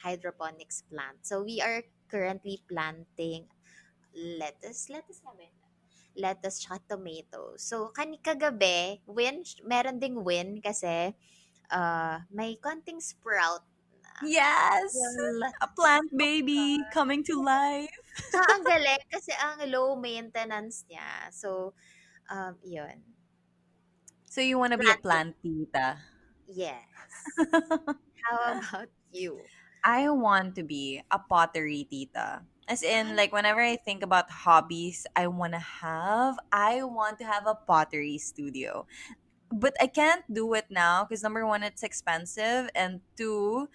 hydroponics plant. So, we are currently planting lettuce na ba yun? Lettuce tsaka tomato. So, kagabi, meron ding win kasi may konting sprout na Yes! yung A lettuce. plant Oh my baby God. coming to life. Tsaka ang galing kasi ang low maintenance niya. So, yun. So you want to be a Planting. plant tita? Yes. How about you? I want to be a pottery tita. As in, Ah, like, whenever I think about hobbies I want to have a pottery studio. But I can't do it now because number one, it's expensive. And two,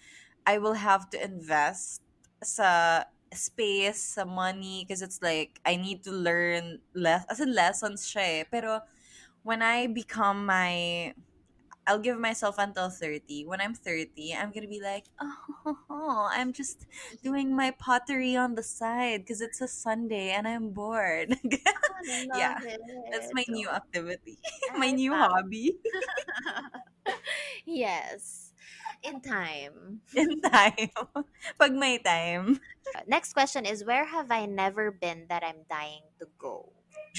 I will have to invest sa space, sa money, because it's like, I need to learn as in lessons siya eh. Pero when I become I'll give myself until 30. When I'm 30, I'm going to be like, oh, I'm just doing my pottery on the side because it's a Sunday and I'm bored. I Yeah, love that's it. my new activity, my I new found. hobby Yes. In time. in time. Pag may time. Next question is, where have I never been that I'm dying to go?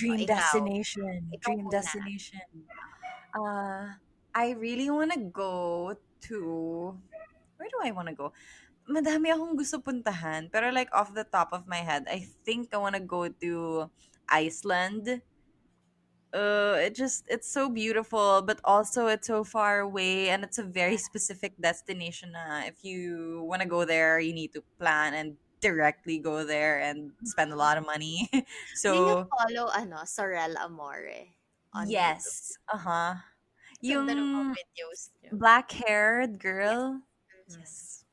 O, Dream ikaw. destination. Ikaw Dream muna. destination. Uh, I really want to go to. Where do I want to go? Madami akong gusto puntahan. Pero like off the top of my head, I think I want to go to Iceland. It's so beautiful, but also it's so far away, and it's a very specific destination. If you want to go there, you need to plan and directly go there and spend a lot of money. Do you So follow, Sorel Amore on YouTube? yes, uh-huh. Ganda ng mga Yung videos niyo. black-haired Yes. girl. Mhm. Yes.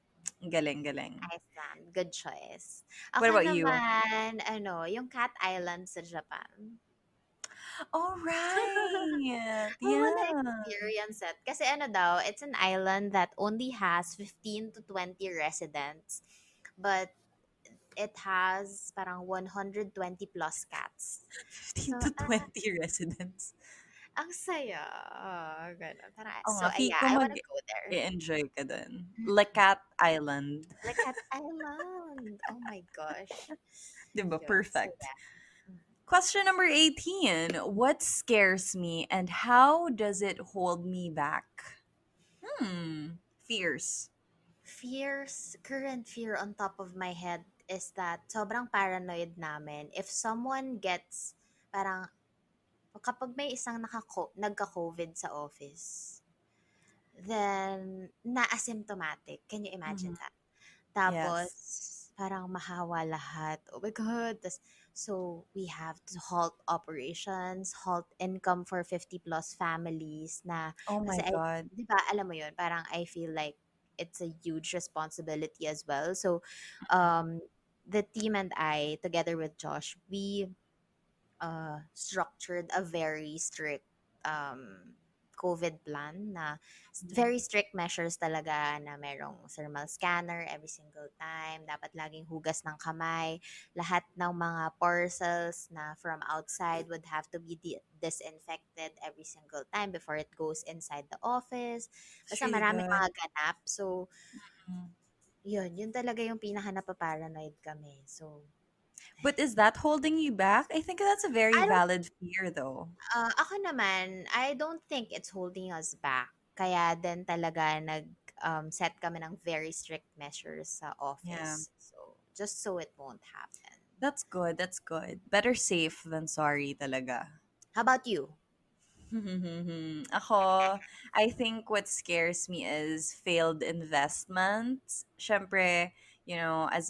Galing, galing. Iceland. Good choice. What Ako about you? naman, yung Cat Island sa Japan. All right. I wanna Yeah. experience it. Kasi daw, it's an island that only has 15 to 20 residents. But it has parang 120 plus cats. 15 So, to 20 residents. ang saya. Ganun. Oo So, nga, feel ko I wanna go there. mag-e-enjoy ka dun. Lecat Island. Like Cat Island. Oh my gosh. 'Di ba? Yun. So, Perfect. yeah. Question number 18. What scares me and how does it hold me back? Fears. Current fear on top of my head is that sobrang paranoid namin. If someone gets, parang, kapag may isang nagka-COVID sa office, then, na-asymptomatic. Can you imagine Mhm. that? Tapos, Yes. parang mahawa lahat. Oh my God. So, we have to halt operations, halt income for 50 plus families na, Oh my kasi God. di ba, alam mo yun, parang I feel like it's a huge responsibility as well. So, um, the team and I, together with Josh, we structured a very strict COVID plan na Mhm. very strict measures talaga na merong thermal scanner every single time, dapat laging hugas ng kamay, lahat ng mga parcels na from outside would have to be disinfected every single time before it goes inside the office. It's Basta really maraming good. mga ganap. So, Mhm. yun talaga yung pinaka napaparanoid kami. So, But is that holding you back? I think that's a very I don't valid fear though. Ako naman, I don't think it's holding us back. Kaya din talaga set kami ng very strict measures sa Yeah. office. So, just so it won't happen. That's good. That's good. Better safe than sorry talaga. How about you? Ako, I think what scares me is failed investments. Syempre, as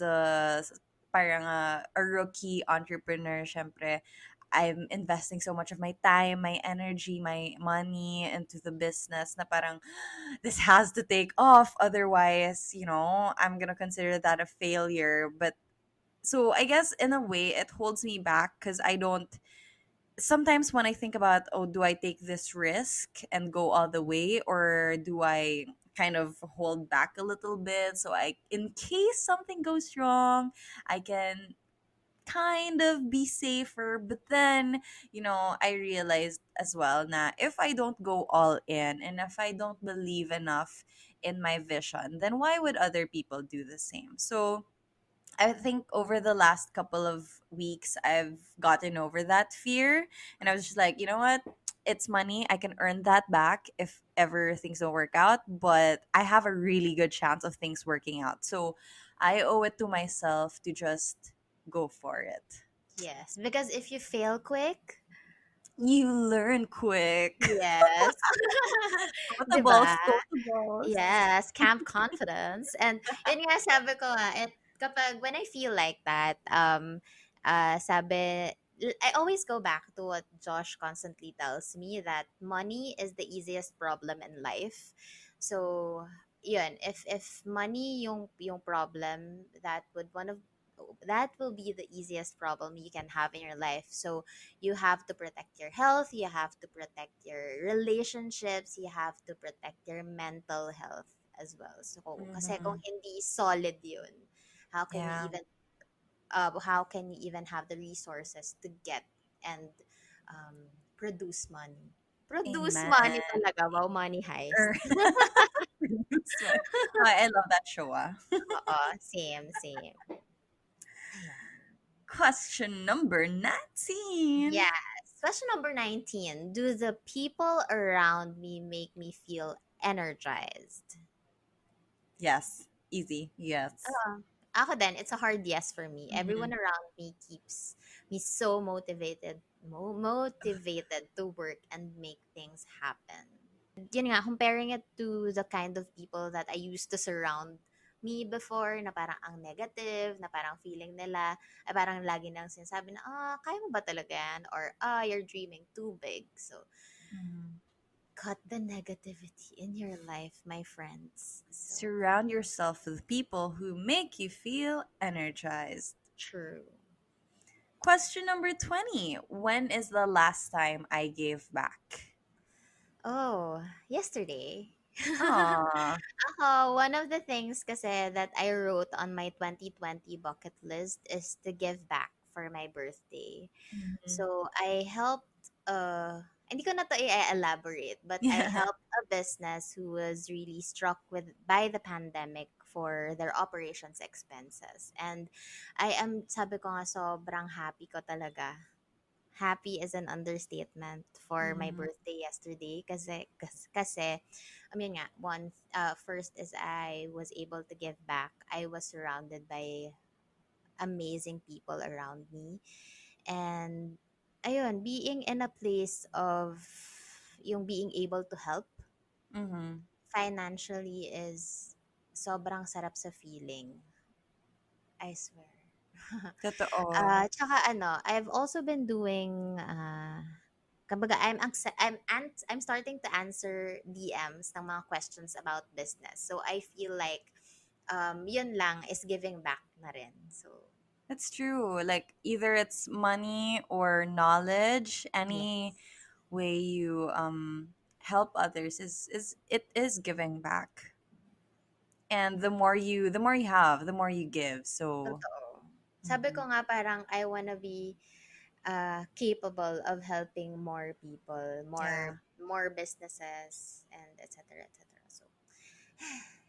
parang a rookie entrepreneur, syempre, I'm investing so much of my time, my energy, my money into the business na parang this has to take off. Otherwise, I'm gonna consider that a failure. But so I guess in a way it holds me back because I don't sometimes when I think about, oh, do I take this risk and go all the way, or do I kind of hold back a little bit so in case something goes wrong, I can kind of be safer. But then, I realized as well na if I don't go all in and if I don't believe enough in my vision, then why would other people do the same? So I think over the last couple of weeks, I've gotten over that fear. And I was just like, you know what? It's money. I can earn that back if ever things don't work out. But I have a really good chance of things working out. So I owe it to myself to just go for it. Yes, because if you fail quick, You learn quick. yes. Quotables, 'Di ba? quotables. Yes, camp confidence. And yun nga sabi ko nga, kapag when I feel like that, I always go back to what Josh constantly tells me, that money is the easiest problem in life. So, yun, if money yung problem, that will be the easiest problem you can have in your life. So, you have to protect your health, you have to protect your relationships, you have to protect your mental health as well. So, kasi kung Mm-hmm. hindi solid yun, how can you Yeah. even have the resources to get and um, produce money? Produce Amen. money talaga. Wow, money heist. Er, Produce one. Oh, I love that show. Ah. Oo, same, same. Ayan. Question number 19. Yes. Question number 19. Do the people around me make me feel energized? Yes. Easy. Yes. Ako din, it's a hard yes for me. Mm-hmm. Everyone around me keeps me so motivated to work and make things happen. And yun nga, comparing it to the kind of people that I used to surround me before, na parang ang negative, na parang feeling nila, ay parang lagi nang sinasabi na, kaya mo ba talaga yan? Or, you're dreaming too big. So, Mm-hmm. cut the negativity in your life, my friends. So, Surround yourself with people who make you feel energized. true. Question number 20. When is the last time I gave back? Oh, yesterday. Aw. One of the things kasi that I wrote on my 2020 bucket list is to give back for my birthday. Mm-hmm. So, I helped, hindi ko na to i-elaborate, but I Yeah. helped a business who was really struck by the pandemic for their operations expenses. And sabi ko nga, sobrang happy ko talaga. Happy is an understatement for my Mm-hmm. birthday yesterday kasi yun nga, first is I was able to give back. I was surrounded by amazing people around me, and ayun, being in a place of yung being able to help Mm-hmm. financially is sobrang sarap sa feeling. I swear. Totoo. Tsaka I've also been doing kumbaga, I'm starting to answer DMs ng mga questions about business. So I feel like yun lang is giving back na rin. So That's true. Like either it's money or knowledge, any yes. way you help others is giving back. And the more you have, the more you give. So, Totoo. Sabi ko mhm. nga parang I wanna be capable of helping more people, Yeah. more businesses, and etc. etc. So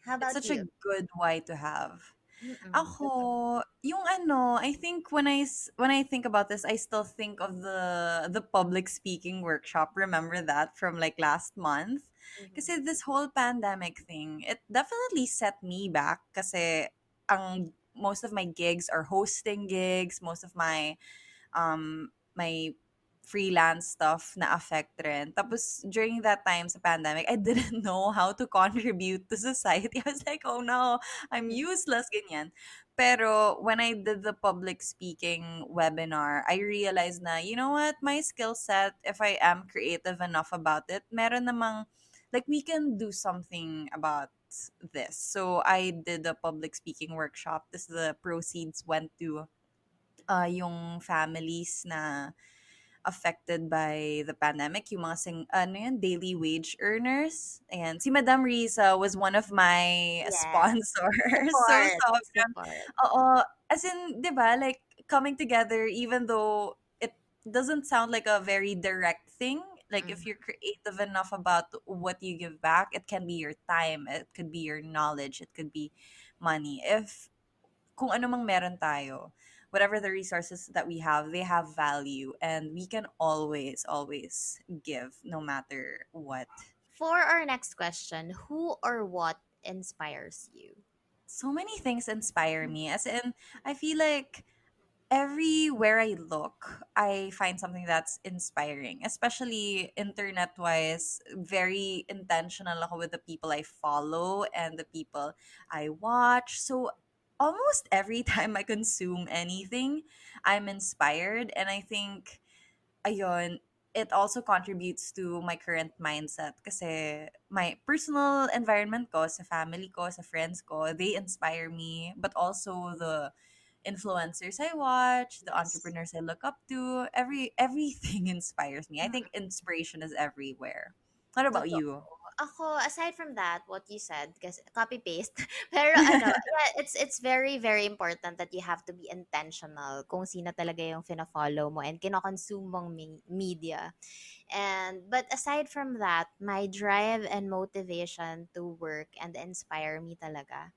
how It's about such a you? good why to have. Totoo. Ako, yung ano, I think when I think about this, I still think of the public speaking workshop. Remember that from like last month? Kasi Mhm. this whole pandemic thing, it definitely set me back kasi ang most of my gigs are hosting gigs, most of my freelance stuff na affect rin. Tapos, during that time sa pandemic, I didn't know how to contribute to society. I was like, oh no, I'm Mhm. useless, ganyan. Pero, when I did the public speaking webinar, I realized na, you know what, my skill set, if I am creative enough about it, meron namang, like, we can do something about this. So, I did a public speaking workshop. This the proceeds went to yung families na affected by the pandemic, yung mga ano yun, daily wage earners. And si Madam Rizza was one of my Yes. sponsors. So, Support, sobrang, support. oo, as in, di ba, like, coming together, even though it doesn't sound like a very direct thing, like, if Mhm. you're creative enough about what you give back, it can be your time, it could be your knowledge, it could be money. If kung ano mang meron tayo, whatever the resources that we have, they have value and we can always give no matter what. For our next question, who or what inspires you? So many things inspire me. As in, I feel like everywhere I look, I find something that's inspiring, especially internet wise. Very intentional ako with the people I follow and the people I watch. So almost every time I consume anything, I'm inspired. And I think, ayun, it also contributes to my current mindset kasi my personal environment ko, sa family ko, sa friends ko, they inspire me. But also the influencers I watch, the Yes. entrepreneurs I look up to, everything inspires me. I think inspiration is everywhere. What about Totoo. you? Ako, aside from that, what you said, kasi copy paste. Pero ano, yeah, it's very very important that you have to be intentional kung sino talaga yung fina-follow mo and kino-consume mong media. And but aside from that, my drive and motivation to work and inspire me talaga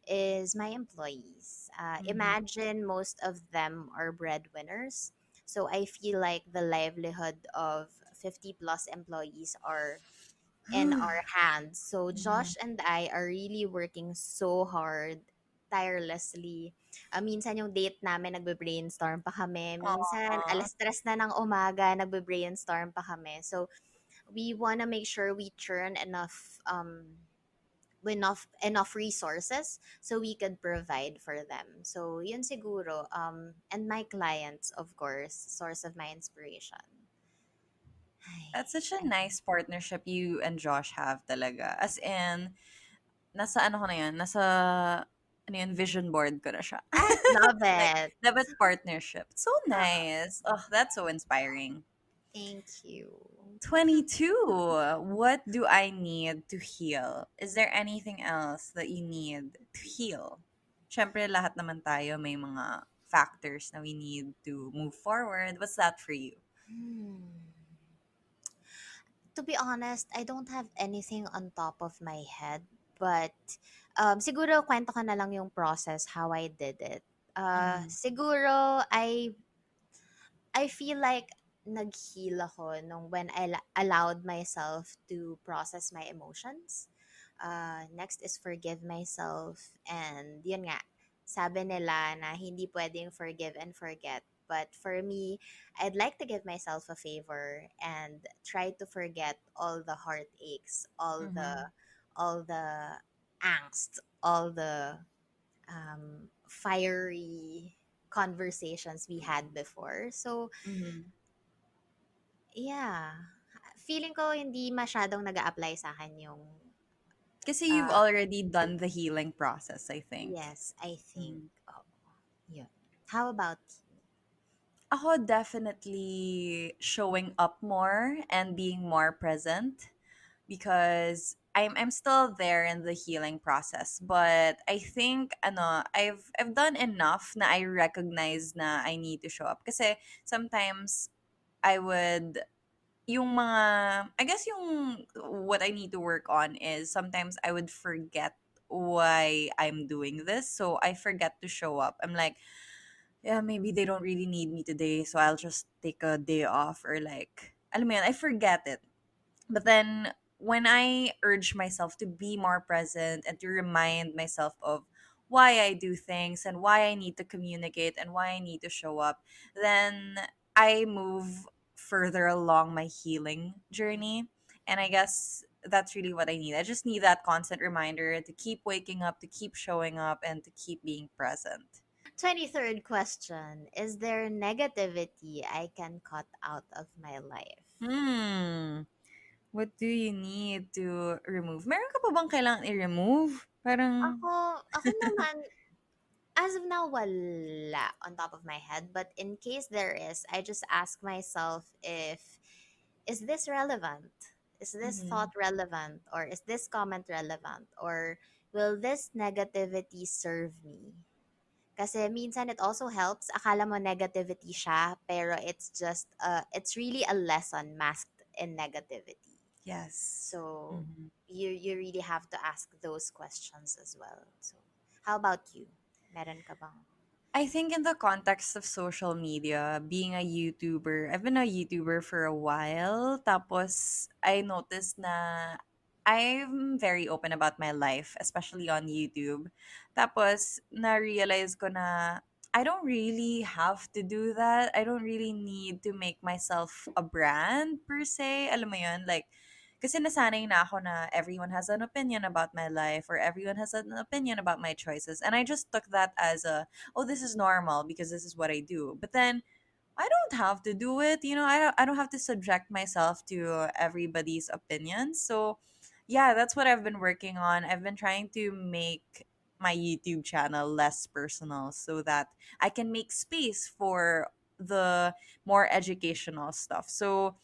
is my employees. Mhm. Imagine most of them are breadwinners. So I feel like the livelihood of 50 plus employees are in our hands. So Mhm. Josh and I are really working so hard, tirelessly. Minsan yung date namin, nagbe-brainstorm pa kami. Minsan, Aw, 3:00 na ng umaga, nagbe-brainstorm pa kami. So, we wanna make sure we churn enough resources so we could provide for them. So, yun siguro. And my clients, of course, source of my inspiration. Ay, that's such a ayun. nice partnership you and Josh have talaga. As in, nasa ano ko na yun, nasa ano yun, vision board ko na siya. I love Like, it. dapat partnership. So Uh, nice. Oh, that's so inspiring. Thank you. 22. What do I need to heal? Is there anything else that you need to heal? Siyempre, lahat naman tayo may mga factors na we need to move forward. What's that for you? Hmm. To be honest, I don't have anything on top of my head, but siguro kwento ko na lang yung process how I did it. Mm-hmm. Siguro I feel like nag-heal ako nung when I allowed myself to process my emotions. Next is forgive myself. And yun nga, sabi nila na hindi pwedeng forgive and forget. But for me, I'd like to give myself a favor and try to forget all the heartaches, Mm-hmm. all the angst, all the fiery conversations we had before. So, Mm-hmm. yeah. Feeling ko hindi masyadong nag apply sa akin yung Kasi you've uh, already done the healing process, I think. yes, I think. Mhm. Oh, yun. How about Ako definitely showing up more and being more present because I'm still there in the healing process, but I think I've done enough na I recognize na I need to show up kasi sometimes I would yung mga I guess yung what I need to work on is sometimes I would forget why I'm doing this. So I forget to show up. I'm like, yeah, maybe they don't really need me today, so I'll just take a day off, or like, alam mo yun, I forget it. But then when I urge myself to be more present and to remind myself of why I do things and why I need to communicate and why I need to show up, then I move further along my healing journey. And I guess that's really what I need. I just need that constant reminder to keep waking up, to keep showing up, and to keep being present. 23rd question. Is there negativity I can cut out of my life? Hmm. What do you need to remove? Meron ka pa bang kailangan i-remove? Parang, Ako naman, as of now, wala on top of my head. But in case there is, I just ask myself if, is this relevant? Is this mhm. thought relevant? Or is this comment relevant? Or will this negativity serve me? Kasi minsan it also helps, akala mo negativity siya, pero it's really a lesson masked in negativity. Yes. So, Mhm. you really have to ask those questions as well. So, how about you? Meron ka bang? I think in the context of social media, being a YouTuber, I've been a YouTuber for a while. Tapos, I noticed na I'm very open about my life, especially on YouTube. Tapos, na-realize ko na I don't really have to do that. I don't really need to make myself a brand per se. Alam mo yun? Like, kasi nasanay na ako na everyone has an opinion about my life or everyone has an opinion about my choices. And I just took that as a, oh, this is normal because this is what I do. But then I don't have to do it. I don't have to subject myself to everybody's opinions. So yeah, that's what I've been working on. I've been trying to make my YouTube channel less personal so that I can make space for the more educational stuff. So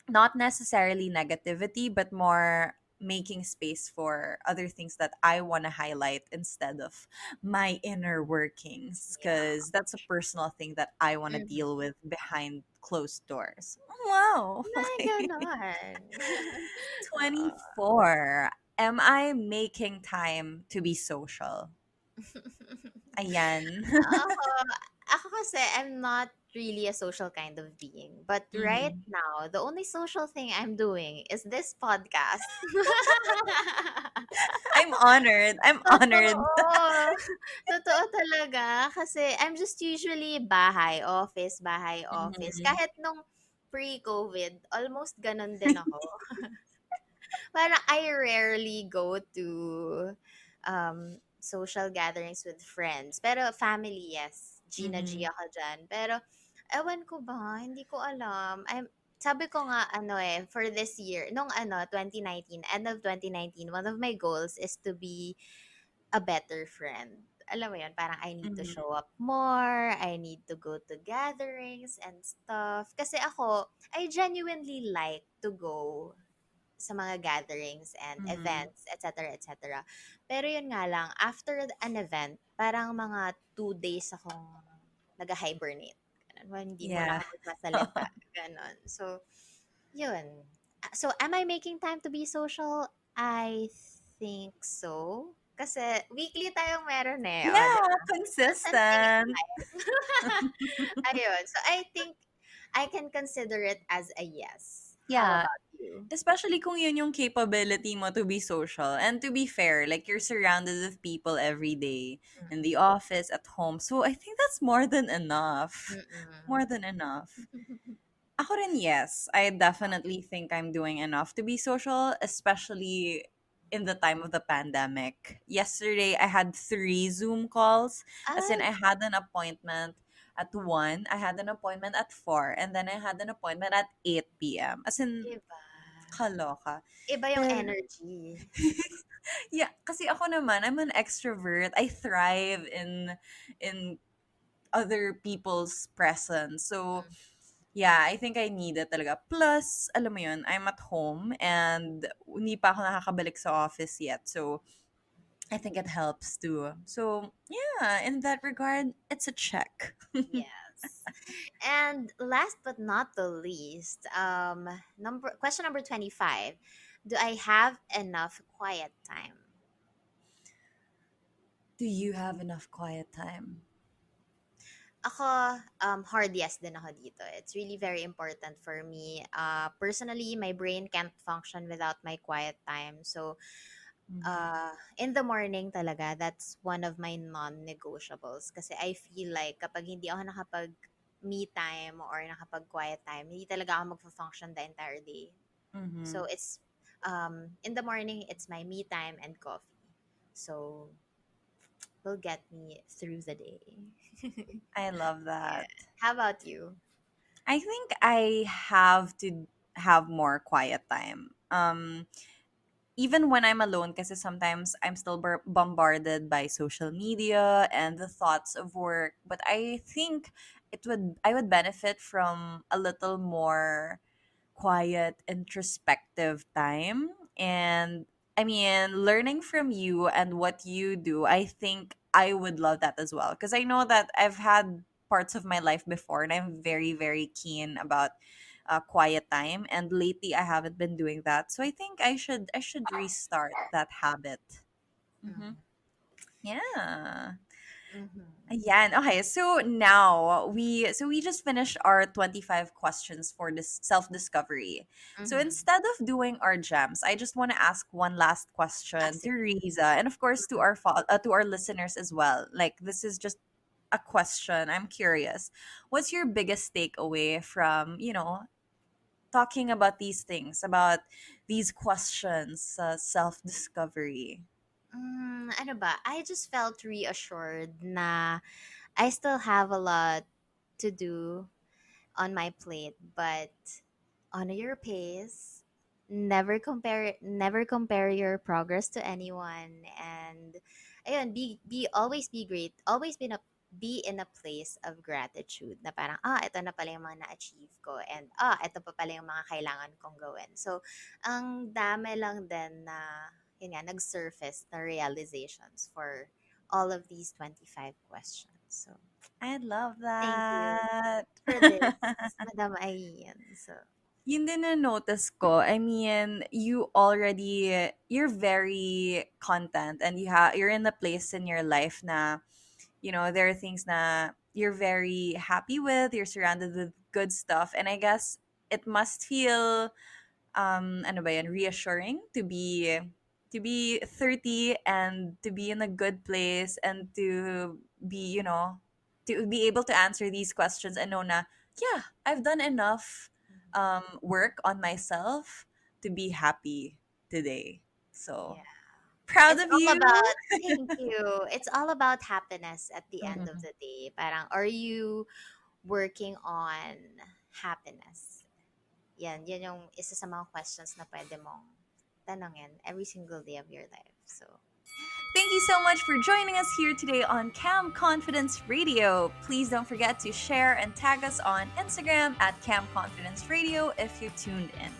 not necessarily negativity, but more making space for other things that I want to highlight instead of my inner workings, Yeah. because that's a personal thing that I want to deal Mm-hmm. with behind closed doors. Wow. My Okay. ganon. Oo. 24. Am I making time to be social? Ayan. Ako, ako kasi I'm not really a social kind of being. But right Mhm. now, the only social thing I'm doing is this podcast. I'm honored. I'm honored. Totoo. Totoo talaga. Kasi I'm just usually bahay, office. Mhm. Kahit nung pre-COVID, almost ganun din ako. Parang I rarely go to social gatherings with friends. Pero family, yes. Gina G Mhm. ako dyan. Pero, ewan ko ba, hindi ko alam. Sabi ko nga, for this year, nung 2019, end of 2019, one of my goals is to be a better friend. Alam mo yun, parang I need to Mhm. show up more, I need to go to gatherings and stuff. Kasi ako, I genuinely like to go sa mga gatherings and Mhm. events, etc., etc. Pero yun nga lang, after an event, parang mga 2 days akong nag-hibernate. Ganun, hindi muna Yeah. ako magsasalita. Ganon. So, yun. So, am I making time to be social? I think so. Kasi weekly tayong meron eh. O, di Yeah, ba? Consistent thing in consistent. life. Ayun. So, I think I can consider it as a yes. How Yeah, about you? especially kung yun yung capability mo to be social. And to be fair, like you're surrounded with people every day in the Mm-mm. office, at home. So I think that's more than enough. More Mm-mm. than enough. Ako rin, yes. I definitely think I'm doing enough to be social, especially in the time of the pandemic. Yesterday, I had 3 Zoom calls. As in, Ay, I had an appointment at 1, I had an appointment at 4, and then I had an appointment at 8 p.m. As in, iba. kaloka. Iba yung Pero, energy. yeah, kasi ako naman, I'm an extrovert. I thrive in other people's presence. So, Mm. yeah, I think I need it talaga. Plus, alam mo yun, I'm at home and hindi pa ako nakakabalik sa office yet. So, I think it helps too. So, yeah, in that regard, it's a check. Yes. And last but not the least, question number 25. Do I have enough quiet time? Do you have enough quiet time? Ako, hard yes din ako dito. It's really very important for me. Personally, my brain can't function without my quiet time. So, Mm-hmm. in the morning talaga, that's one of my non-negotiables. Kasi I feel like kapag hindi ako nakapag me time or nakapag quiet time, hindi talaga ako magfa-function the entire day. Mm-hmm. So, it's, in the morning, it's my me time and coffee. So, will get me through the day. I love Yeah. that. How about you? I think I have to have more quiet time. Even when I'm alone, because sometimes I'm still bombarded by social media and the thoughts of work. But I think I would benefit from a little more quiet, introspective time. And I mean, learning from you and what you do, I think I would love that as well. Because I know that I've had parts of my life before and I'm very, very keen about quiet time. And lately, I haven't been doing that. So I think I should restart that habit. Mm-hmm. Mm-hmm. Yeah. Mm-hmm. Yeah. Okay. So now we just finished our 25 questions for this self-discovery. So Mm-hmm. instead of doing our gems, I just want to ask one last Ah, question to sige. Riza and of course to our listeners as well. Like this is just a question. I'm curious. What's your biggest takeaway from, talking about these things, about these questions, self-discovery? Ano ba? I just felt reassured na I still have a lot to do on my plate, but honor your pace. Never compare your progress to anyone, and ayun, always be great. Always be in a place of gratitude na parang, ito na pala yung mga na-achieve ko, and ito pa pala yung mga kailangan kong gawin. So, ang dami lang din na yun nga, nag-surface na realizations for all of these 25 questions. So, I love thank you that. for this, Madam Ayan. So, Yun din na notice ko. I mean, you're very content and you're in a place in your life na, there are things na you're very happy with, you're surrounded with good stuff. And I guess it must feel ano ba yan, reassuring to be 30 and to be in a good place and to be able to answer these questions and know na, yeah, I've done enough work on myself to be happy today. So, yeah. proud It's of all you. about, thank you. It's all about happiness at the end of Mhm. the day. Parang, are you working on happiness? Yan yung isa sa mga questions na pwede mong tanongin every single day of your life. So, Thank you so much for joining us here today on Cam Confidence Radio. Please don't forget to share and tag us on Instagram at Cam Confidence Radio if you tuned in.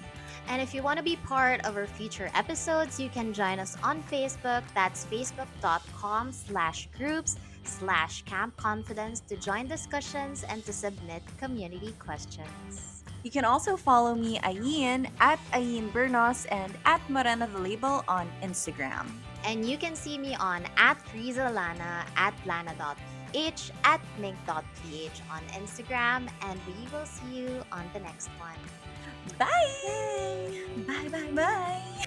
and if you want to be part of our future episodes, you can join us on Facebook. That's facebook.com/groups/Camp Confidence to join discussions and to submit community questions. You can also follow me, Ayin, at Ayin Bernos and at Morena the Label on Instagram. And you can see me on at Rizza Lana, at lana.ph, at mink.ph on Instagram. And we will see you on the next one. Bye! Bye, bye, bye!